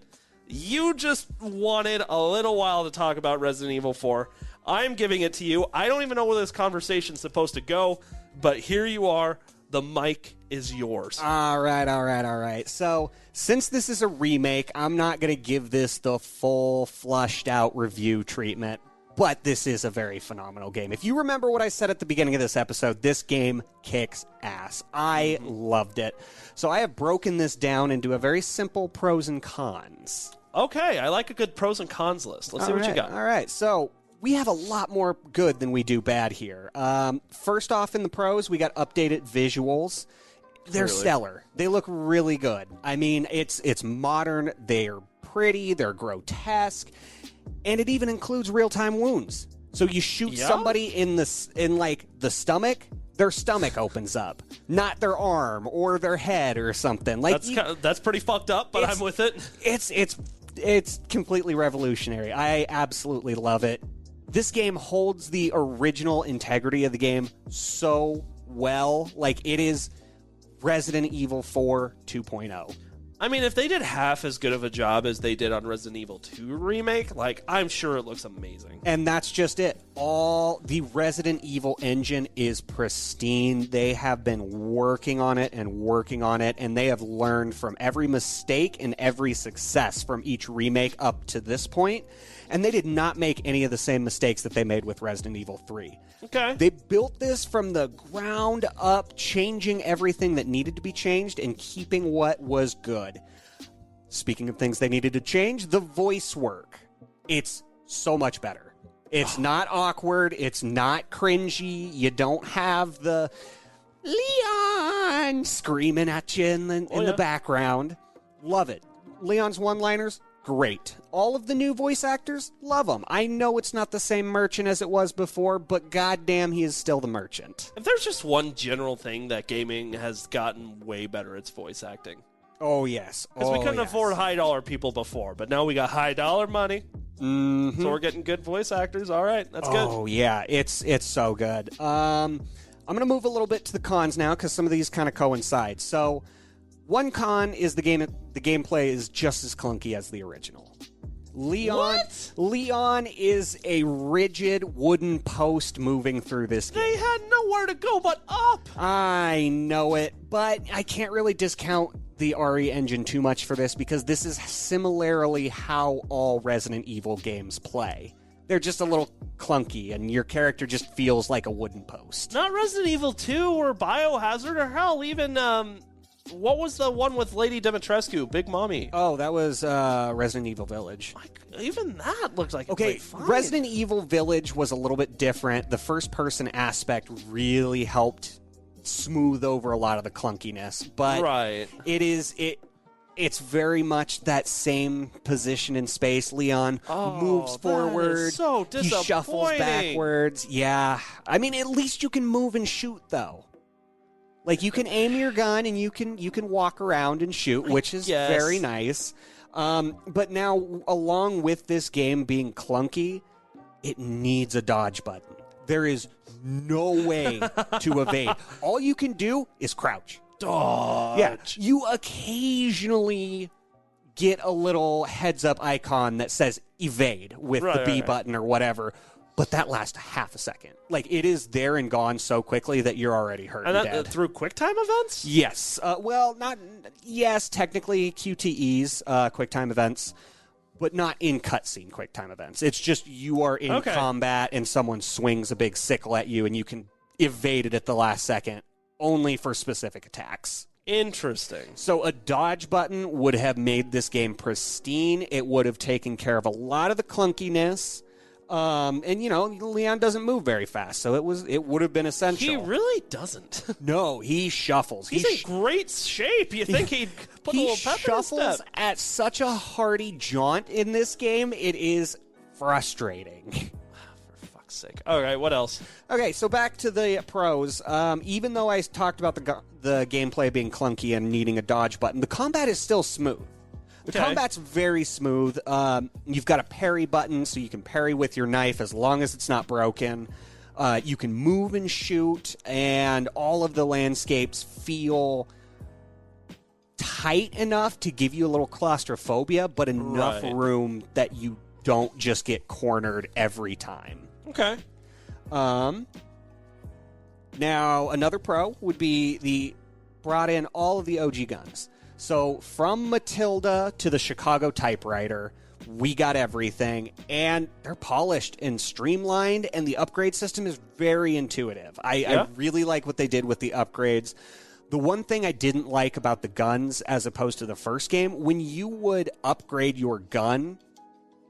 You just wanted a little while to talk about Resident Evil 4. I'm giving it to you. I don't even know where this conversation's supposed to go, but here you are. The mic is yours. All right. So, since this is a remake, I'm not going to give this the full, flushed-out review treatment, but this is a very phenomenal game. If you remember what I said at the beginning of this episode, this game kicks ass. I loved it. So, I have broken this down into a very simple pros and cons. Okay, I like a good pros and cons list. Let's see what you got. All right, so we have a lot more good than we do bad here. First off, in the pros, we got updated visuals. They're stellar. They look really good. I mean, it's modern. They're pretty. They're grotesque, and it even includes real-time wounds. So you shoot somebody in the stomach, their stomach opens up, not their arm or their head or something. Like that's pretty fucked up, but I'm with it. It's completely revolutionary. I absolutely love it. This game holds the original integrity of the game so well. Like, it is Resident Evil 4 2.0. I mean, if they did half as good of a job as they did on Resident Evil 2 Remake, like, I'm sure it looks amazing. And that's just it. All the Resident Evil engine is pristine. They have been working on it, and they have learned from every mistake and every success from each remake up to this point. And they did not make any of the same mistakes that they made with Resident Evil 3. Okay. They built this from the ground up, changing everything that needed to be changed and keeping what was good. Speaking of things they needed to change, the voice work. It's so much better. It's not awkward. It's not cringy. You don't have the Leon screaming at you in the background. Love it. Leon's one-liners, great. All of the new voice actors, love them. I know it's not the same merchant as it was before, but goddamn, he is still the merchant. If there's just one general thing that gaming has gotten way better, it's voice acting. Oh, yes. Because we couldn't afford high-dollar people before, but now we got high-dollar money. Mm-hmm. So we're getting good voice actors. All right, that's good. Oh, yeah, it's so good. I'm going to move a little bit to the cons now, because some of these kind of coincide. So, one con is the gameplay is just as clunky as the original. Leon is a rigid wooden post moving through this game. They had nowhere to go but up. I know it, but I can't really discount the RE engine too much for this, because this is similarly how all Resident Evil games play. They're just a little clunky, and your character just feels like a wooden post. Not Resident Evil 2 or Biohazard, or hell, even what was the one with Lady Dimitrescu, Big Mommy? Oh, that was Resident Evil Village. Even that looked like okay. Resident Evil Village was a little bit different. The first-person aspect really helped smooth over a lot of the clunkiness, but it's very much that same position in space. Leon moves forward, so he shuffles backwards. Yeah, I mean, at least you can move and shoot though. Like, you can aim your gun and you can walk around and shoot, which is very nice. But now, along with this game being clunky, it needs a dodge button. There is no way to evade. All you can do is crouch. Dodge. Yeah, you occasionally get a little heads-up icon that says evade with the B button or whatever. But that lasts half a second. Like, it is there and gone so quickly that you're already hurt and dead. Through QuickTime events? Yes. Technically QTEs, QuickTime events, but not in cutscene QuickTime events. It's just you are in combat and someone swings a big sickle at you and you can evade it at the last second, only for specific attacks. Interesting. So a dodge button would have made this game pristine. It would have taken care of a lot of the clunkiness. And Leon doesn't move very fast, so it would have been essential. He really doesn't. No, he shuffles. He's in great shape. You think he'd put a little pep in his step. He shuffles at such a hearty jaunt in this game. It is frustrating. For fuck's sake. All right, what else? Okay, so back to the pros. Even though I talked about the gameplay being clunky and needing a dodge button, the combat is still smooth. The combat's very smooth. You've got a parry button, so you can parry with your knife as long as it's not broken. You can move and shoot, and all of the landscapes feel tight enough to give you a little claustrophobia, but enough room that you don't just get cornered every time. Okay. Now, another pro would be brought in all of the OG guns. So from Matilda to the Chicago typewriter, we got everything, and they're polished and streamlined, and the upgrade system is very intuitive. I really like what they did with the upgrades. The one thing I didn't like about the guns as opposed to the first game, when you would upgrade your gun,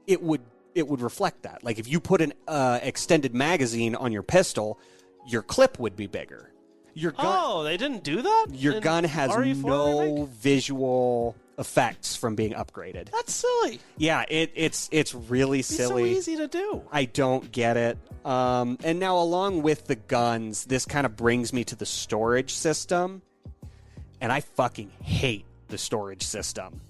it would reflect that. Like if you put an extended magazine on your pistol, your clip would be bigger. Your gun, they didn't do that? Your gun has no visual effects from being upgraded. That's silly. Yeah, it's really silly. It's so easy to do. I don't get it. And now along with the guns, this kind of brings me to the storage system. And I fucking hate the storage system.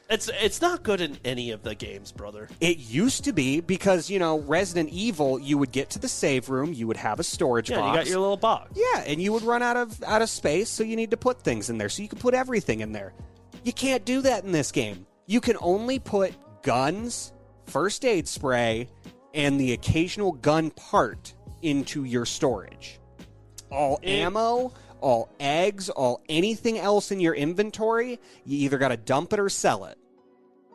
It's not good in any of the games, brother. It used to be because, Resident Evil, you would get to the save room, you would have a storage box. Yeah, you got your little box. Yeah, and you would run out of space, so you need to put things in there. So you can put everything in there. You can't do that in this game. You can only put guns, first aid spray, and the occasional gun part into your storage. All ammo, all eggs, all anything else in your inventory, you either got to dump it or sell it.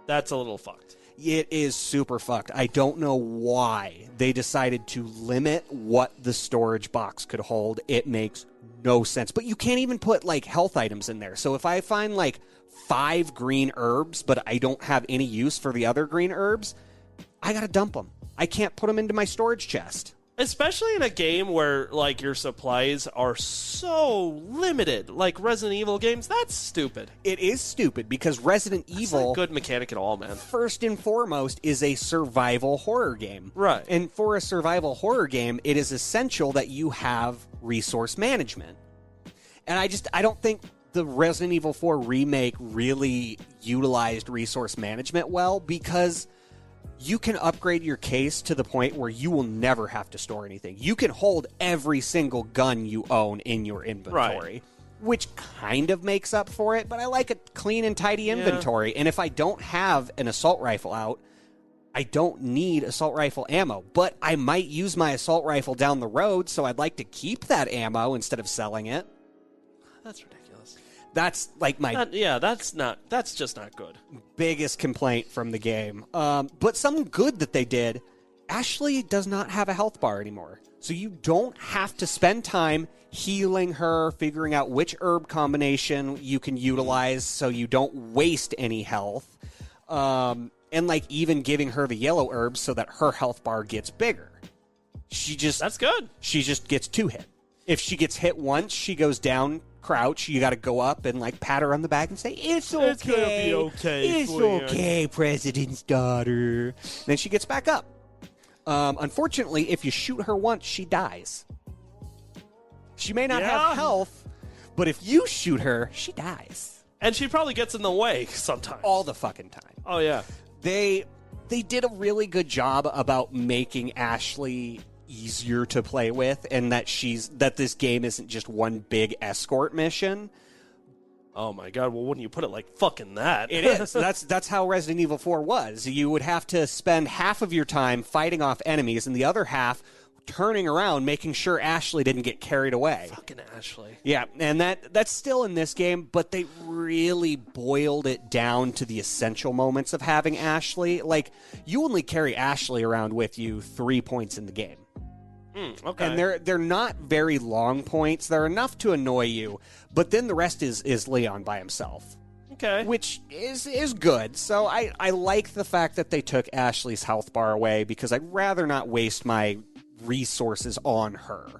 That's a little fucked. It is super fucked. I don't know why they decided to limit what the storage box could hold. It makes no sense. But you can't even put, health items in there. So if I find, 5 green herbs, but I don't have any use for the other green herbs, I got to dump them. I can't put them into my storage chest. Especially in a game where, your supplies are so limited. Like Resident Evil games, that's stupid. It is stupid because Resident Evil... That's not a good mechanic at all, man. First and foremost is a survival horror game. Right. And for a survival horror game, it is essential that you have resource management. And I don't think the Resident Evil 4 remake really utilized resource management well because... you can upgrade your case to the point where you will never have to store anything. You can hold every single gun you own in your inventory, which kind of makes up for it, but I like a clean and tidy inventory. And if I don't have an assault rifle out, I don't need assault rifle ammo, but I might use my assault rifle down the road, so I'd like to keep that ammo instead of selling it. That's ridiculous. That's my... that's just not good. Biggest complaint from the game. But something good that they did, Ashley does not have a health bar anymore. So you don't have to spend time healing her, figuring out which herb combination you can utilize so you don't waste any health. And even giving her the yellow herbs so that her health bar gets bigger. That's good. She just gets 2 hit. If she gets hit once, she goes down... crouch, you got to go up and pat her on the back and say, it's okay. It's gonna be okay. It's okay, President's daughter. Then she gets back up. Unfortunately, if you shoot her once, she dies. She may not have health, but if you shoot her, she dies. And she probably gets in the way sometimes. All the fucking time. Oh, yeah. They did a really good job about making Ashley easier to play with, and that this game isn't just one big escort mission. Oh my god, well wouldn't you put it like fucking that? It is. That's how Resident Evil 4 was. You would have to spend half of your time fighting off enemies and the other half turning around making sure Ashley didn't get carried away. Fucking Ashley. Yeah, and that's still in this game, but they really boiled it down to the essential moments of having Ashley. You only carry Ashley around with you 3 points in the game. Okay. And they're not very long points. They're enough to annoy you, but then the rest is Leon by himself. Okay. Which is good. So I like the fact that they took Ashley's health bar away because I'd rather not waste my resources on her.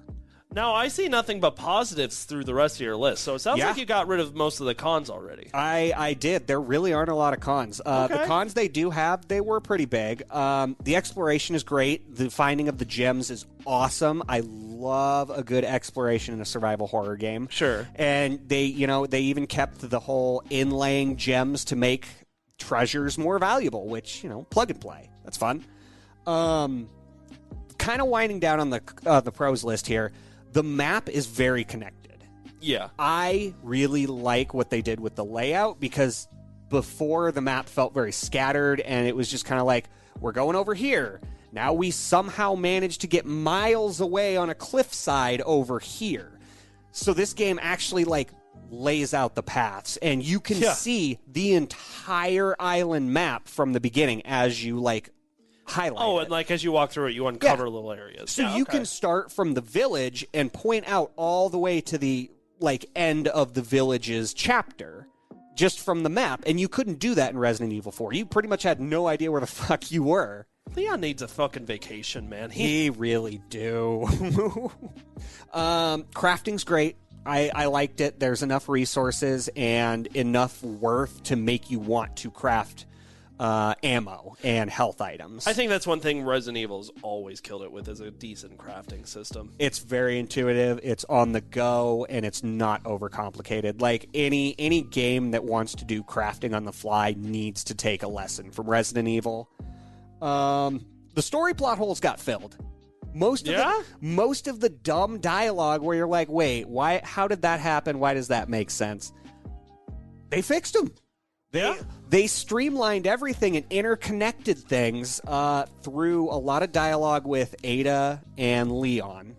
Now, I see nothing but positives through the rest of your list, so it sounds like you got rid of most of the cons already. I did. There really aren't a lot of cons. The cons they do have, they were pretty big. The exploration is great. The finding of the gems is awesome. I love a good exploration in a survival horror game. Sure. And they even kept the whole inlaying gems to make treasures more valuable, which, plug and play. That's fun. Kind of winding down on the pros list here. The map is very connected. Yeah. I really like what they did with the layout, because before the map felt very scattered, and it was just kind of like, we're going over here. Now we somehow managed to get miles away on a cliffside over here. So this game actually lays out the paths, and you can see the entire island map from the beginning as you highlight Oh, it. and as you walk through it, you uncover little areas. So you can start from the village and point out all the way to the end of the village's chapter just from the map, and you couldn't do that in Resident Evil 4. You pretty much had no idea where the fuck you were. Leon needs a fucking vacation, man. He really do. Crafting's great. I liked it. There's enough resources and enough worth to make you want to craft ammo and health items. I think that's one thing Resident Evil's always killed it with, is a decent crafting system. It's very intuitive. It's on the go, and it's not overcomplicated. Any game that wants to do crafting on the fly needs to take a lesson from Resident Evil. The story plot holes got filled. Most of the dumb dialogue where you're like, wait, why? How did that happen? Why does that make sense? They fixed them. They streamlined everything and interconnected things through a lot of dialogue with Ada and Leon.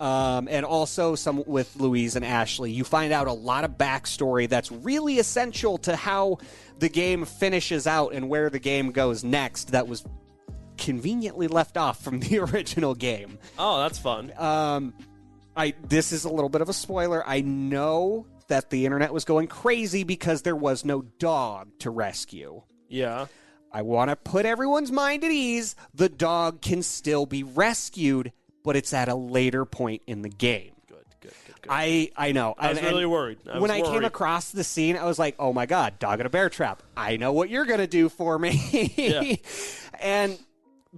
And also some with Louise and Ashley. You find out a lot of backstory that's really essential to how the game finishes out and where the game goes next. That was conveniently left off from the original game. Oh, that's fun. This is a little bit of a spoiler. I know that the internet was going crazy because there was no dog to rescue. Yeah. I want to put everyone's mind at ease. The dog can still be rescued, but it's at a later point in the game. Good. I know. I was really worried. When I came across the scene, I was like, oh my God, dog in a bear trap. I know what you're going to do for me. Yeah. And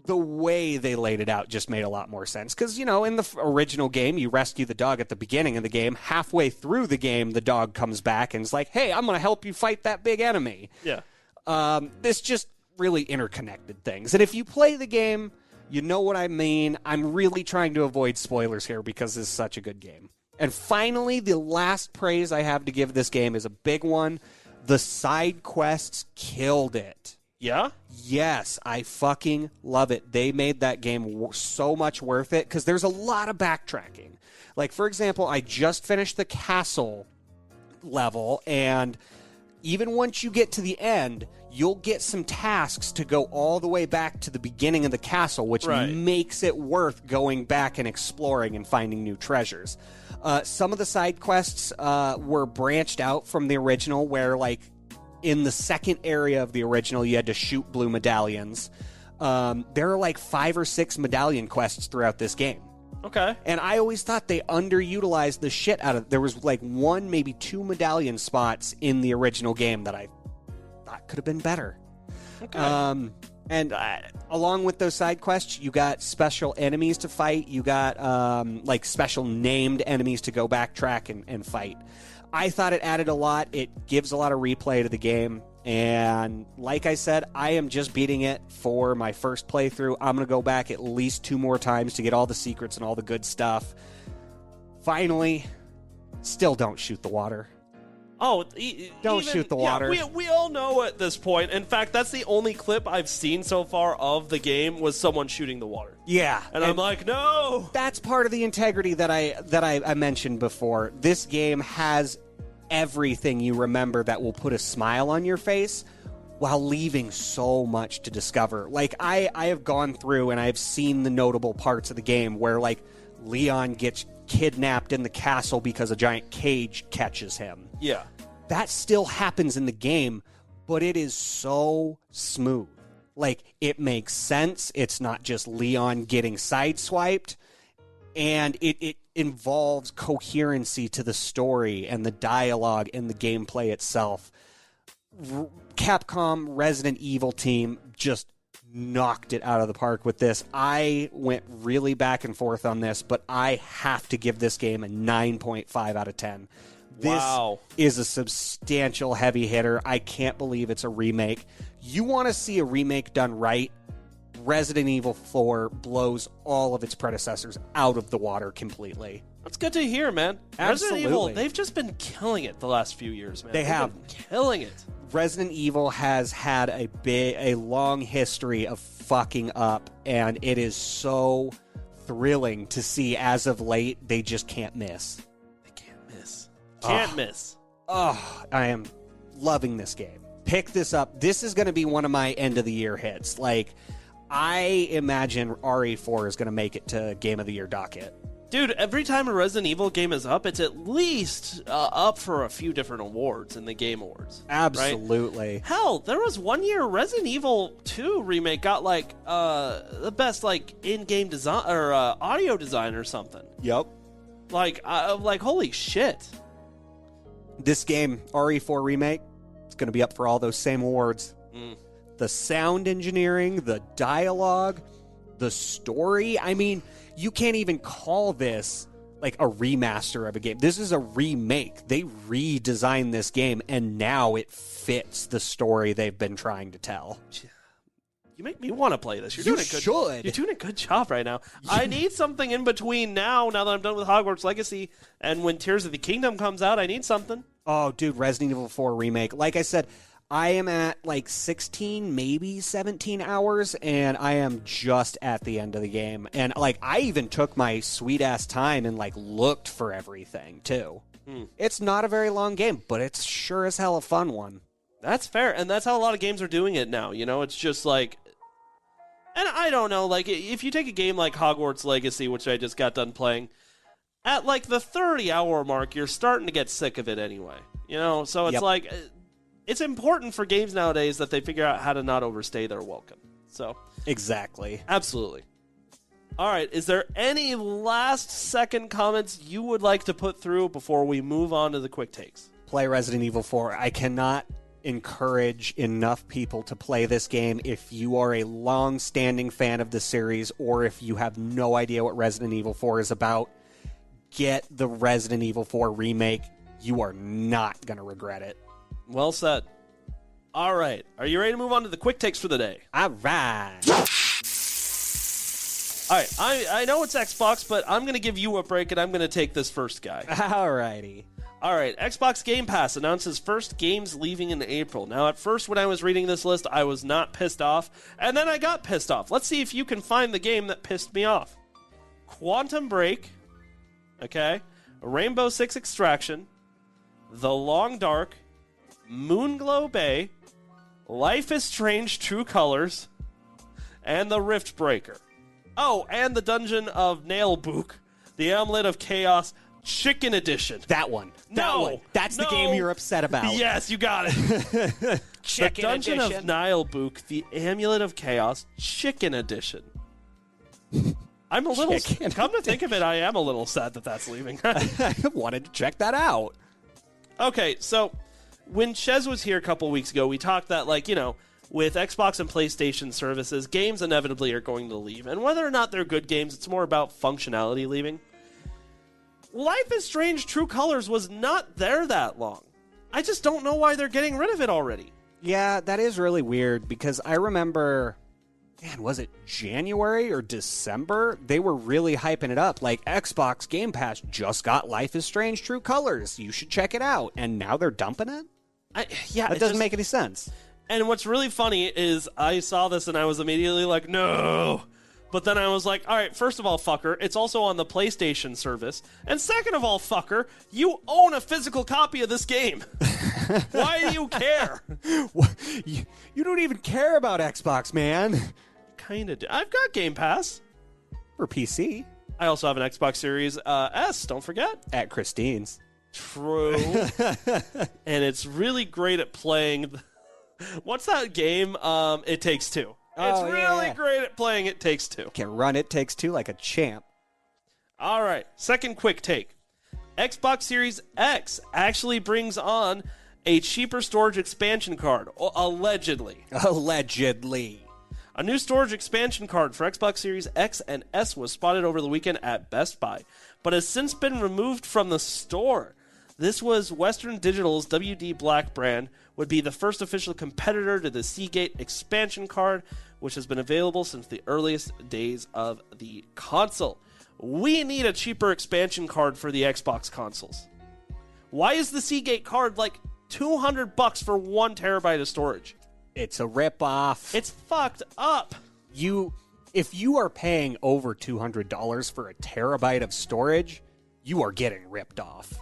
the way they laid it out just made a lot more sense. Because, in the original game, you rescue the dog at the beginning of the game. Halfway through the game, the dog comes back and is like, hey, I'm going to help you fight that big enemy. Yeah. This just really interconnected things. And if you play the game, you know what I mean. I'm really trying to avoid spoilers here because this is such a good game. And finally, the last praise I have to give this game is a big one. The side quests killed it. Yeah? Yes, I fucking love it. They made that game so much worth it because there's a lot of backtracking. For example, I just finished the castle level, and even once you get to the end, you'll get some tasks to go all the way back to the beginning of the castle, which makes it worth going back and exploring and finding new treasures. Some of the side quests were branched out from the original, where, in the second area of the original, you had to shoot blue medallions. There are 5 or 6 medallion quests throughout this game. Okay. And I always thought they underutilized the shit out of it. There was 1, maybe 2 medallion spots in the original game that I thought could have been better. Okay. And along with those side quests, you got special enemies to fight. You got special named enemies to go backtrack and fight. I thought it added a lot. It gives a lot of replay to the game. And like I said, I am just beating it for my first playthrough. I'm going to go back at least 2 more times to get all the secrets and all the good stuff. Finally, still don't shoot the water. Oh, don't shoot the water. Yeah, we all know at this point. In fact, that's the only clip I've seen so far of the game was someone shooting the water. Yeah. And I'm like, no! That's part of the integrity that I mentioned before. This game has everything you remember that will put a smile on your face while leaving so much to discover. I have gone through and I've seen the notable parts of the game where, Leon gets kidnapped in the castle because a giant cage catches him. Yeah. That still happens in the game, but it is so smooth. It makes sense. It's not just Leon getting sideswiped. And it involves coherency to the story and the dialogue and the gameplay itself. Capcom Resident Evil team just knocked it out of the park with this. I went really back and forth on this, but I have to give this game a 9.5 out of 10. This Wow. is a substantial heavy hitter. I can't believe it's a remake. You want to see a remake done right? Resident Evil 4 blows all of its predecessors out of the water completely. That's good to hear, man. Absolutely. Resident Evil, they've just been killing it the last few years, man. They've have. been killing it. Resident Evil has had a long history of fucking up, and it is so thrilling to see as of late they just can't miss. They can't miss. Can't miss. Oh, I am loving this game. Pick this up. This is going to be one of my end of the year hits. Like, I imagine RE4 is going to make it to Game of the Year docket. Dude, every time a Resident Evil game is up, it's at least up for a few different awards in the Game Awards. Absolutely. Right? Hell, there was one year Resident Evil 2 remake got like the best like in-game design or audio design or something. Yep. Like holy shit. This game, RE4 remake, it's going to be up for all those same awards. The sound engineering, the dialogue, the story. I mean, you can't even call this like a remaster of a game. This is a remake. They redesigned this game, and now it fits the story they've been trying to tell. You make me want to play this. You're doing a good job right now. I need something in between now that I'm done with Hogwarts Legacy, and when Tears of the Kingdom comes out, I need something. Oh, dude, Resident Evil 4 remake. Like I said, I am at like 16, maybe 17 hours, and I am just at the end of the game. And like, I even took my sweet ass time and like looked for everything too. It's not a very long game, but it's sure as hell a fun one. That's fair, and that's how a lot of games are doing it now. You know, it's just like, and I don't know, like if you take a game like Hogwarts Legacy, which I just got done playing, at like the 30-hour mark, you're starting to get sick of it anyway. You know, so it's like, it's important for games nowadays that they figure out how to not overstay their welcome. So exactly. Absolutely. All right, is there any last-second comments you would like to put through before we move on to the quick takes? Play Resident Evil 4. I cannot encourage enough people to play this game if you are a long-standing fan of the series or if you have no idea what Resident Evil 4 is about. Get the Resident Evil 4 remake. You are not going to regret it. Well said. All right. Are you ready to move on to the quick takes for the day? All right. All right. I know it's Xbox, but I'm going to give you a break, and I'm going to take this first guy. All righty. All right. Xbox Game Pass announces first games leaving in April. Now, at first, when I was reading this list, I was not pissed off, and then I got pissed off. Let's see if you can find the game that pissed me off. Quantum Break. Okay. Rainbow Six Extraction. The Long Dark. Moonglow Bay, Life is Strange True Colors, and The Rift Breaker. Oh, and the Dungeon of Nailbook, the Amulet of Chaos Chicken Edition. That one. That's the game you're upset about. Yes, you got it. Chicken the Dungeon Edition. of Nailbook, the Amulet of Chaos Chicken Edition. I'm a little... Come to think of it, I am a little sad that that's leaving. I wanted to check that out. Okay, so... when Chez was here a couple weeks ago, we talked that, like, you know, with Xbox and PlayStation services, games inevitably are going to leave. And whether or not they're good games, it's more about functionality leaving. Life is Strange True Colors was not there that long. I just don't know why they're getting rid of it already. Yeah, that is really weird because I remember, man, was it January or December? They were really hyping it up. Like, Xbox Game Pass just got Life is Strange True Colors. You should check it out. And now they're dumping it? That doesn't make any sense. And what's really funny is I saw this and I was immediately like, no. But then I was like, all right, first of all, fucker, it's also on the PlayStation service. And second of all, fucker, you own a physical copy of this game. Why do you care? You don't even care about Xbox, man. Kind of do. I've got Game Pass. For PC. I also have an Xbox Series S, don't forget. At Christine's. True. And it's really great at playing... What's that game? It Takes Two. It's really great at playing It Takes Two. Can run It Takes Two like a champ. All right, second quick take. Xbox Series X actually brings on a cheaper storage expansion card, allegedly. Allegedly. A new storage expansion card for Xbox Series X and S was spotted over the weekend at Best Buy, but has since been removed from the store. This was Western Digital's WD Black brand, would be the first official competitor to the Seagate expansion card, which has been available since the earliest days of the console. We need a cheaper expansion card for the Xbox consoles. Why is the Seagate card like $200 for 1 terabyte of storage? It's a ripoff. It's fucked up. If you are paying over $200 for a terabyte of storage, you are getting ripped off.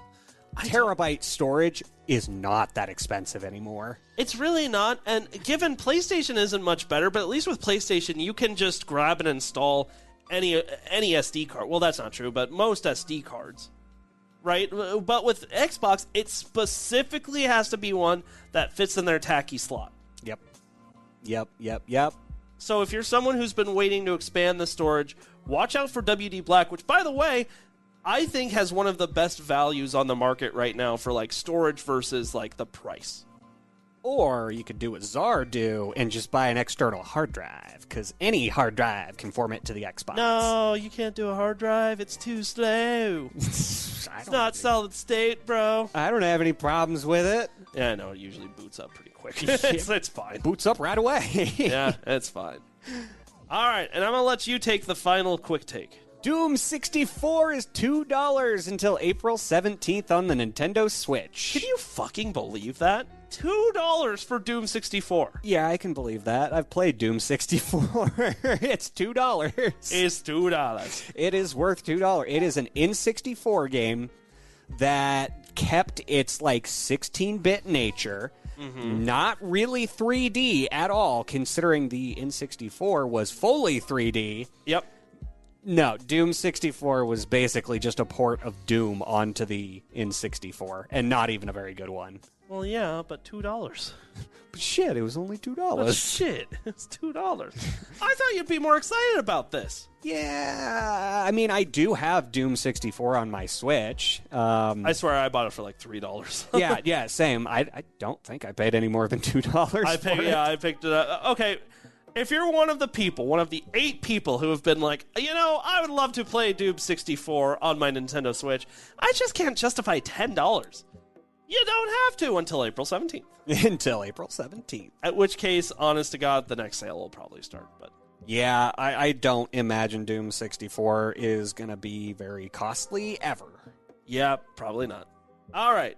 Terabyte storage is not that expensive anymore. It's really not, and given PlayStation isn't much better, but at least with PlayStation, you can just grab and install any SD card. Well, that's not true, but most SD cards, right? But with Xbox, it specifically has to be one that fits in their tacky slot. Yep. So if you're someone who's been waiting to expand the storage, watch out for WD Black, which, by the way, I think has one of the best values on the market right now for like storage versus like the price. Or you could do what Czar do and just buy an external hard drive, because any hard drive can format to the Xbox. No, you can't do a hard drive. It's too slow. It's not solid state, bro. I don't have any problems with it. Yeah, I know. It usually boots up pretty quick. It's fine. Boots up right away. Yeah, it's fine. All right, and I'm going to let you take the final quick take. Doom 64 is $2 until April 17th on the Nintendo Switch. Can you fucking believe that? $2 for Doom 64. Yeah, I can believe that. I've played Doom 64. It's $2. It's $2. It is worth $2. It is an N64 game that kept its like 16-bit nature. Mm-hmm. Not really 3D at all, considering the N64 was fully 3D. Yep. No, Doom 64 was basically just a port of Doom onto the N64, and not even a very good one. Well, yeah, but $2. But shit, it was only $2. But shit, it's $2. I thought you'd be more excited about this. Yeah, I mean, I do have Doom 64 on my Switch. I swear I bought it for like $3. yeah, same. I don't think I paid any more than $2 I picked it up. Okay. If you're one of the 8 people who have been like, I would love to play Doom 64 on my Nintendo Switch, I just can't justify $10. You don't have to until April 17th. Until April 17th. At which case, honest to God, the next sale will probably start. But yeah, I don't imagine Doom 64 is going to be very costly ever. Yeah, probably not. All right.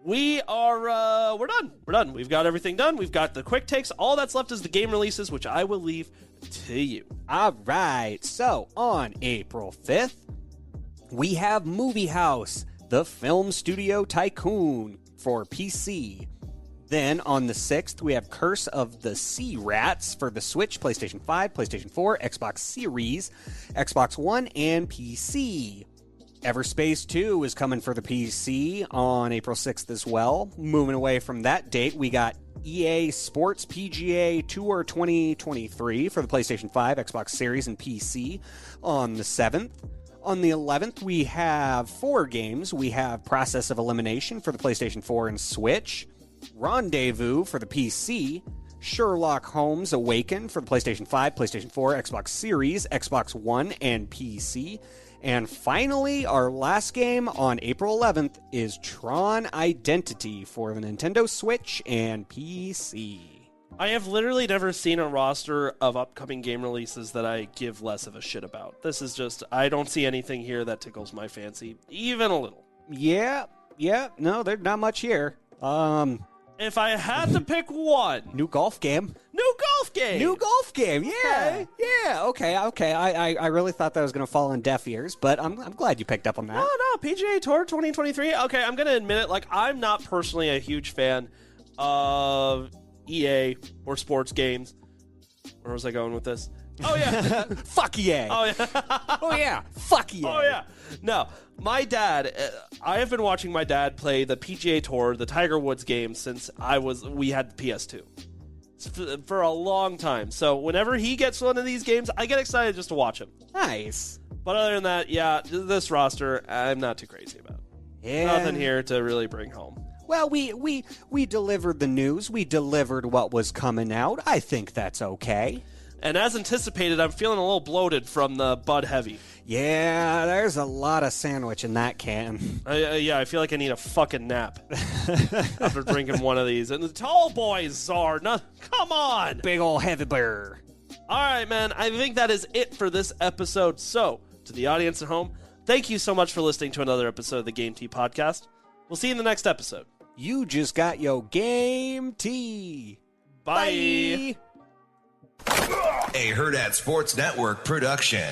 We're done. We're done. We've got everything done. We've got the quick takes. All that's left is the game releases, which I will leave to you. All right. So, on April 5th, we have Movie House, the film studio tycoon for PC. Then, on the 6th, we have Curse of the Sea Rats for the Switch, PlayStation 5, PlayStation 4, Xbox Series, Xbox One, and PC. Everspace 2 is coming for the PC on April 6th as well. Moving away from that date, we got EA Sports PGA Tour 2023 for the PlayStation 5, Xbox Series, and PC on the 7th. On the 11th, we have 4 games. We have Process of Elimination for the PlayStation 4 and Switch, Rendezvous for the PC, Sherlock Holmes Awaken for the PlayStation 5, PlayStation 4, Xbox Series, Xbox One, and PC. And finally, our last game on April 11th is Tron Identity for the Nintendo Switch and PC. I have literally never seen a roster of upcoming game releases that I give less of a shit about. This is just, I don't see anything here that tickles my fancy, even a little. Yeah, no, there's not much here. If I had to pick one. New golf game, yeah. Okay. I really thought that was going to fall on deaf ears, but I'm glad you picked up on that. No, PGA Tour 2023. Okay, I'm going to admit it. Like, I'm not personally a huge fan of EA or sports games. Where was I going with this? Oh, yeah. Fuck EA. Oh, yeah. Oh, yeah. Fuck EA. Oh, yeah. No, my dad, I have been watching my dad play the PGA Tour, the Tiger Woods game, since we had the PS2. For a long time. So whenever he gets one of these games, I get excited just to watch him. Nice. But other than that, yeah, this roster, I'm not too crazy about. Yeah. Nothing here to really bring home. Well, we delivered the news. We delivered what was coming out. I think that's okay. And as anticipated, I'm feeling a little bloated from the Bud Heavy. Yeah, there's a lot of sandwich in that can. I feel like I need a fucking nap after drinking one of these. And the tall boys are not. Come on! Big ol' heavy bear. All right, man. I think that is it for this episode. So, to the audience at home, thank you so much for listening to another episode of the Game Tea Podcast. We'll see you in the next episode. You just got your Game Tea. Bye. A Herd at Sports Network production.